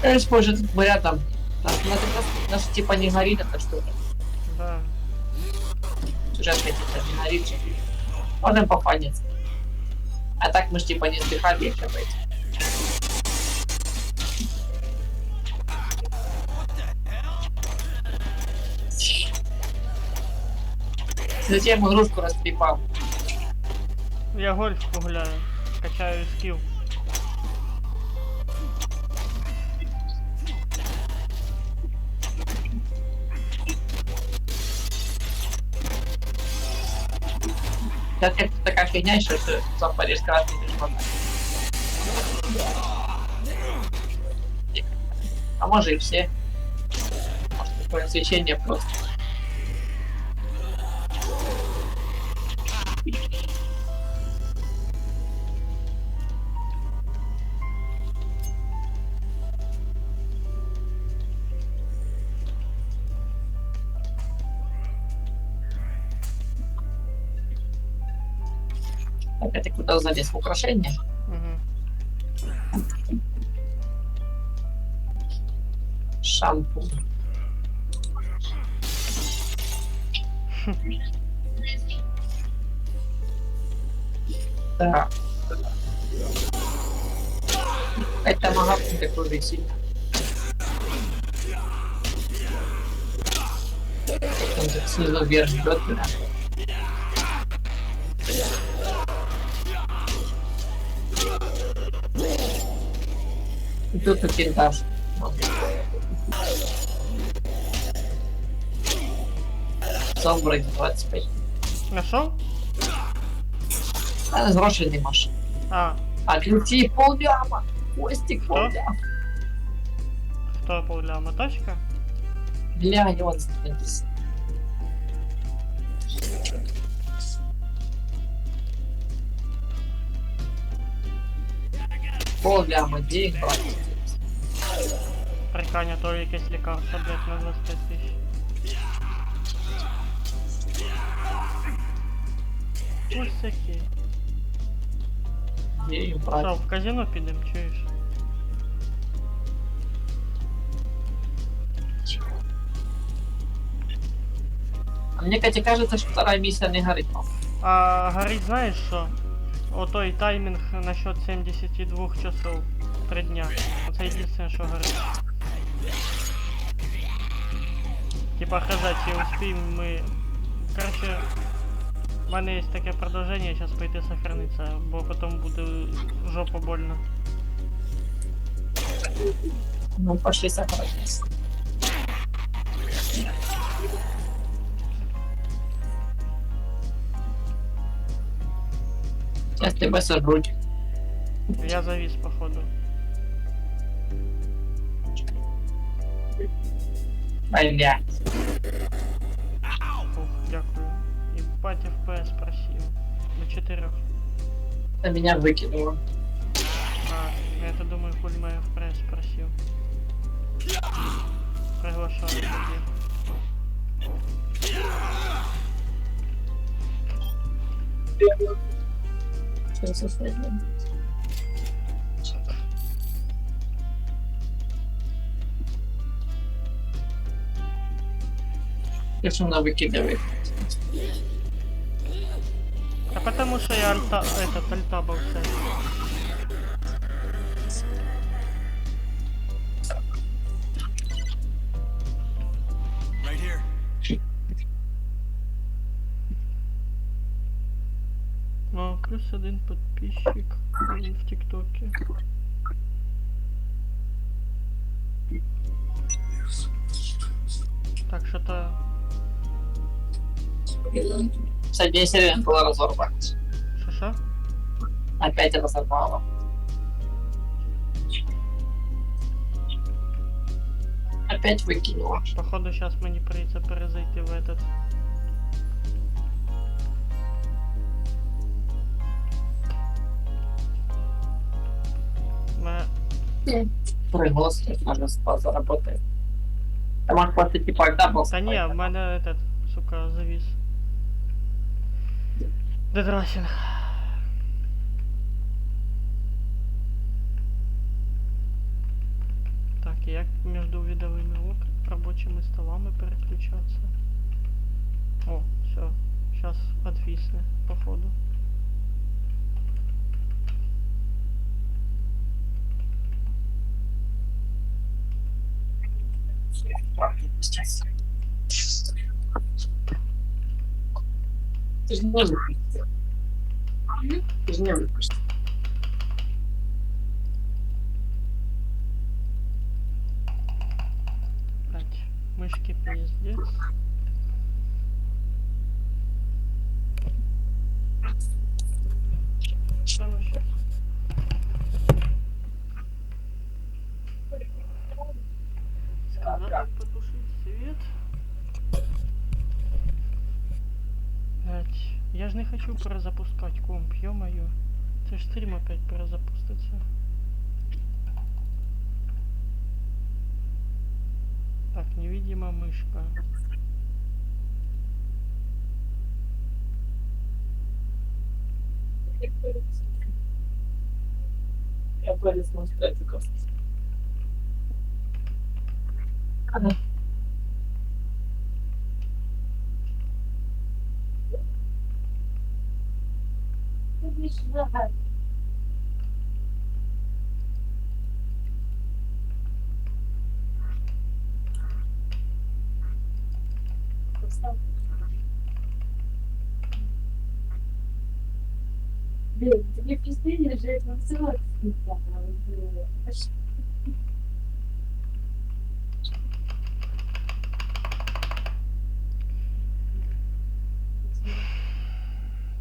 [SPEAKER 2] Использует тут мы рядом. Нас типа не горит, это что ли?
[SPEAKER 1] Да.
[SPEAKER 2] Сюжет какие-то не горит. Можем пофаниться. А так мы ж типа не сдыхали, как бы. Затем игрушку растрепал.
[SPEAKER 1] Я гольф погуляю, качаю скилл.
[SPEAKER 2] Сейчас как такая фигня еще, что сам Париж красный не можно. А может и все. Может такое освещение просто. Опять куда залез в украшение.
[SPEAKER 1] Угу.
[SPEAKER 2] Шампунь. Так. Это магазин такой висит. Он так снизу вверх идет. И тут пентаж. Зомбрать 25.
[SPEAKER 1] Нашел?
[SPEAKER 2] А, сброшенный машин.
[SPEAKER 1] А,
[SPEAKER 2] А ключи полляма. Костик
[SPEAKER 1] Что?
[SPEAKER 2] полляма.
[SPEAKER 1] что полляма? Тачка?
[SPEAKER 2] Бля, не он становится. Пол ляма, денег брать.
[SPEAKER 1] Прикань, а то якесь лікарство, блядь, на 25 тисяч. Ось такі.
[SPEAKER 2] Денег
[SPEAKER 1] Що,
[SPEAKER 2] брать.
[SPEAKER 1] в казино підемо, чуєш?
[SPEAKER 2] А мне, Катя, кажется, что вторая миссия не горит.
[SPEAKER 1] А горить знаєш що? Отой таймінг насчет 72 часов 3 дня. Це єдине, що горить. Типа хз, чи успіємо ми. Короче, в мене є таке продовження, зараз пойти сохраниться, бо потім буде жопа больно.
[SPEAKER 2] Ну, пошли сохранить. Сейчас тебя сожрут.
[SPEAKER 1] Я завис, походу.
[SPEAKER 2] Бля.
[SPEAKER 1] Ух, дякую. І батя FPS просив. До 4.
[SPEAKER 2] На меня выкинуло.
[SPEAKER 1] А, я-то думаю, хуй мой FPS просил. Приглашаю тоді.
[SPEAKER 2] Что со связью? Почему она выкидывает?
[SPEAKER 1] А потому что я альтабался.
[SPEAKER 5] Right here.
[SPEAKER 1] Ну, плюс 1 подписчик в ТикТоке. Так, что-то...
[SPEAKER 2] Кстати, серия была разорвана.
[SPEAKER 1] Шо-шо?
[SPEAKER 2] Опять разорвала. Опять выкинула.
[SPEAKER 1] Походу сейчас мне придется перезайти в этот.
[SPEAKER 2] Прыгнула, можно спа заработает. Там аж после типа когда был.
[SPEAKER 1] Да не, в мене этот, сука, завис. Дедрасинг. Так, як между видовыми рабочими столами переключаться? О, все. Сейчас отвисне, походу.
[SPEAKER 2] Ты же не выпустил. Ты же не выпустил.
[SPEAKER 1] Блять, мышки пиздец. Да ну щас. Сказать потушить свет. Блять, я же не хочу перезапускать комп, ё-моё. Це ж стрим опять перезапустится. Так, невидима мышка.
[SPEAKER 2] Я вылез на статиков.
[SPEAKER 4] Блин, тебе пизды лежать на целых.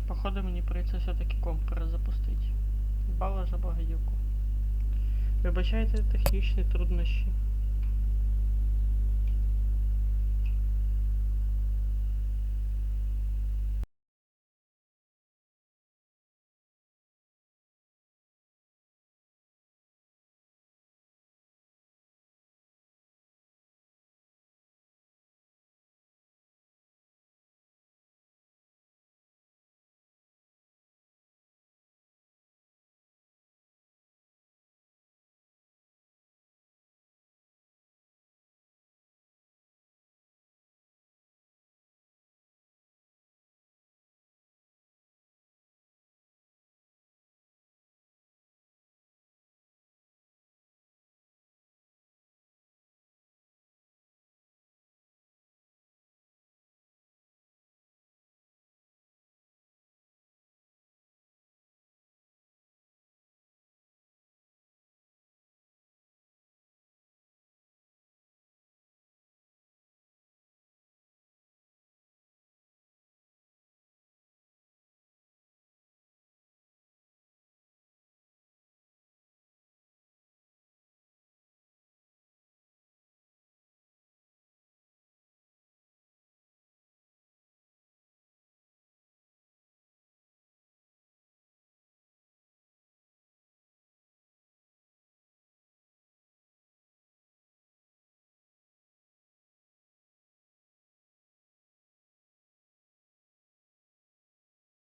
[SPEAKER 1] Походу мені прийдеться все-таки комп перезапустити. Бала жаба гадюку. Вибачайте технічні труднощі.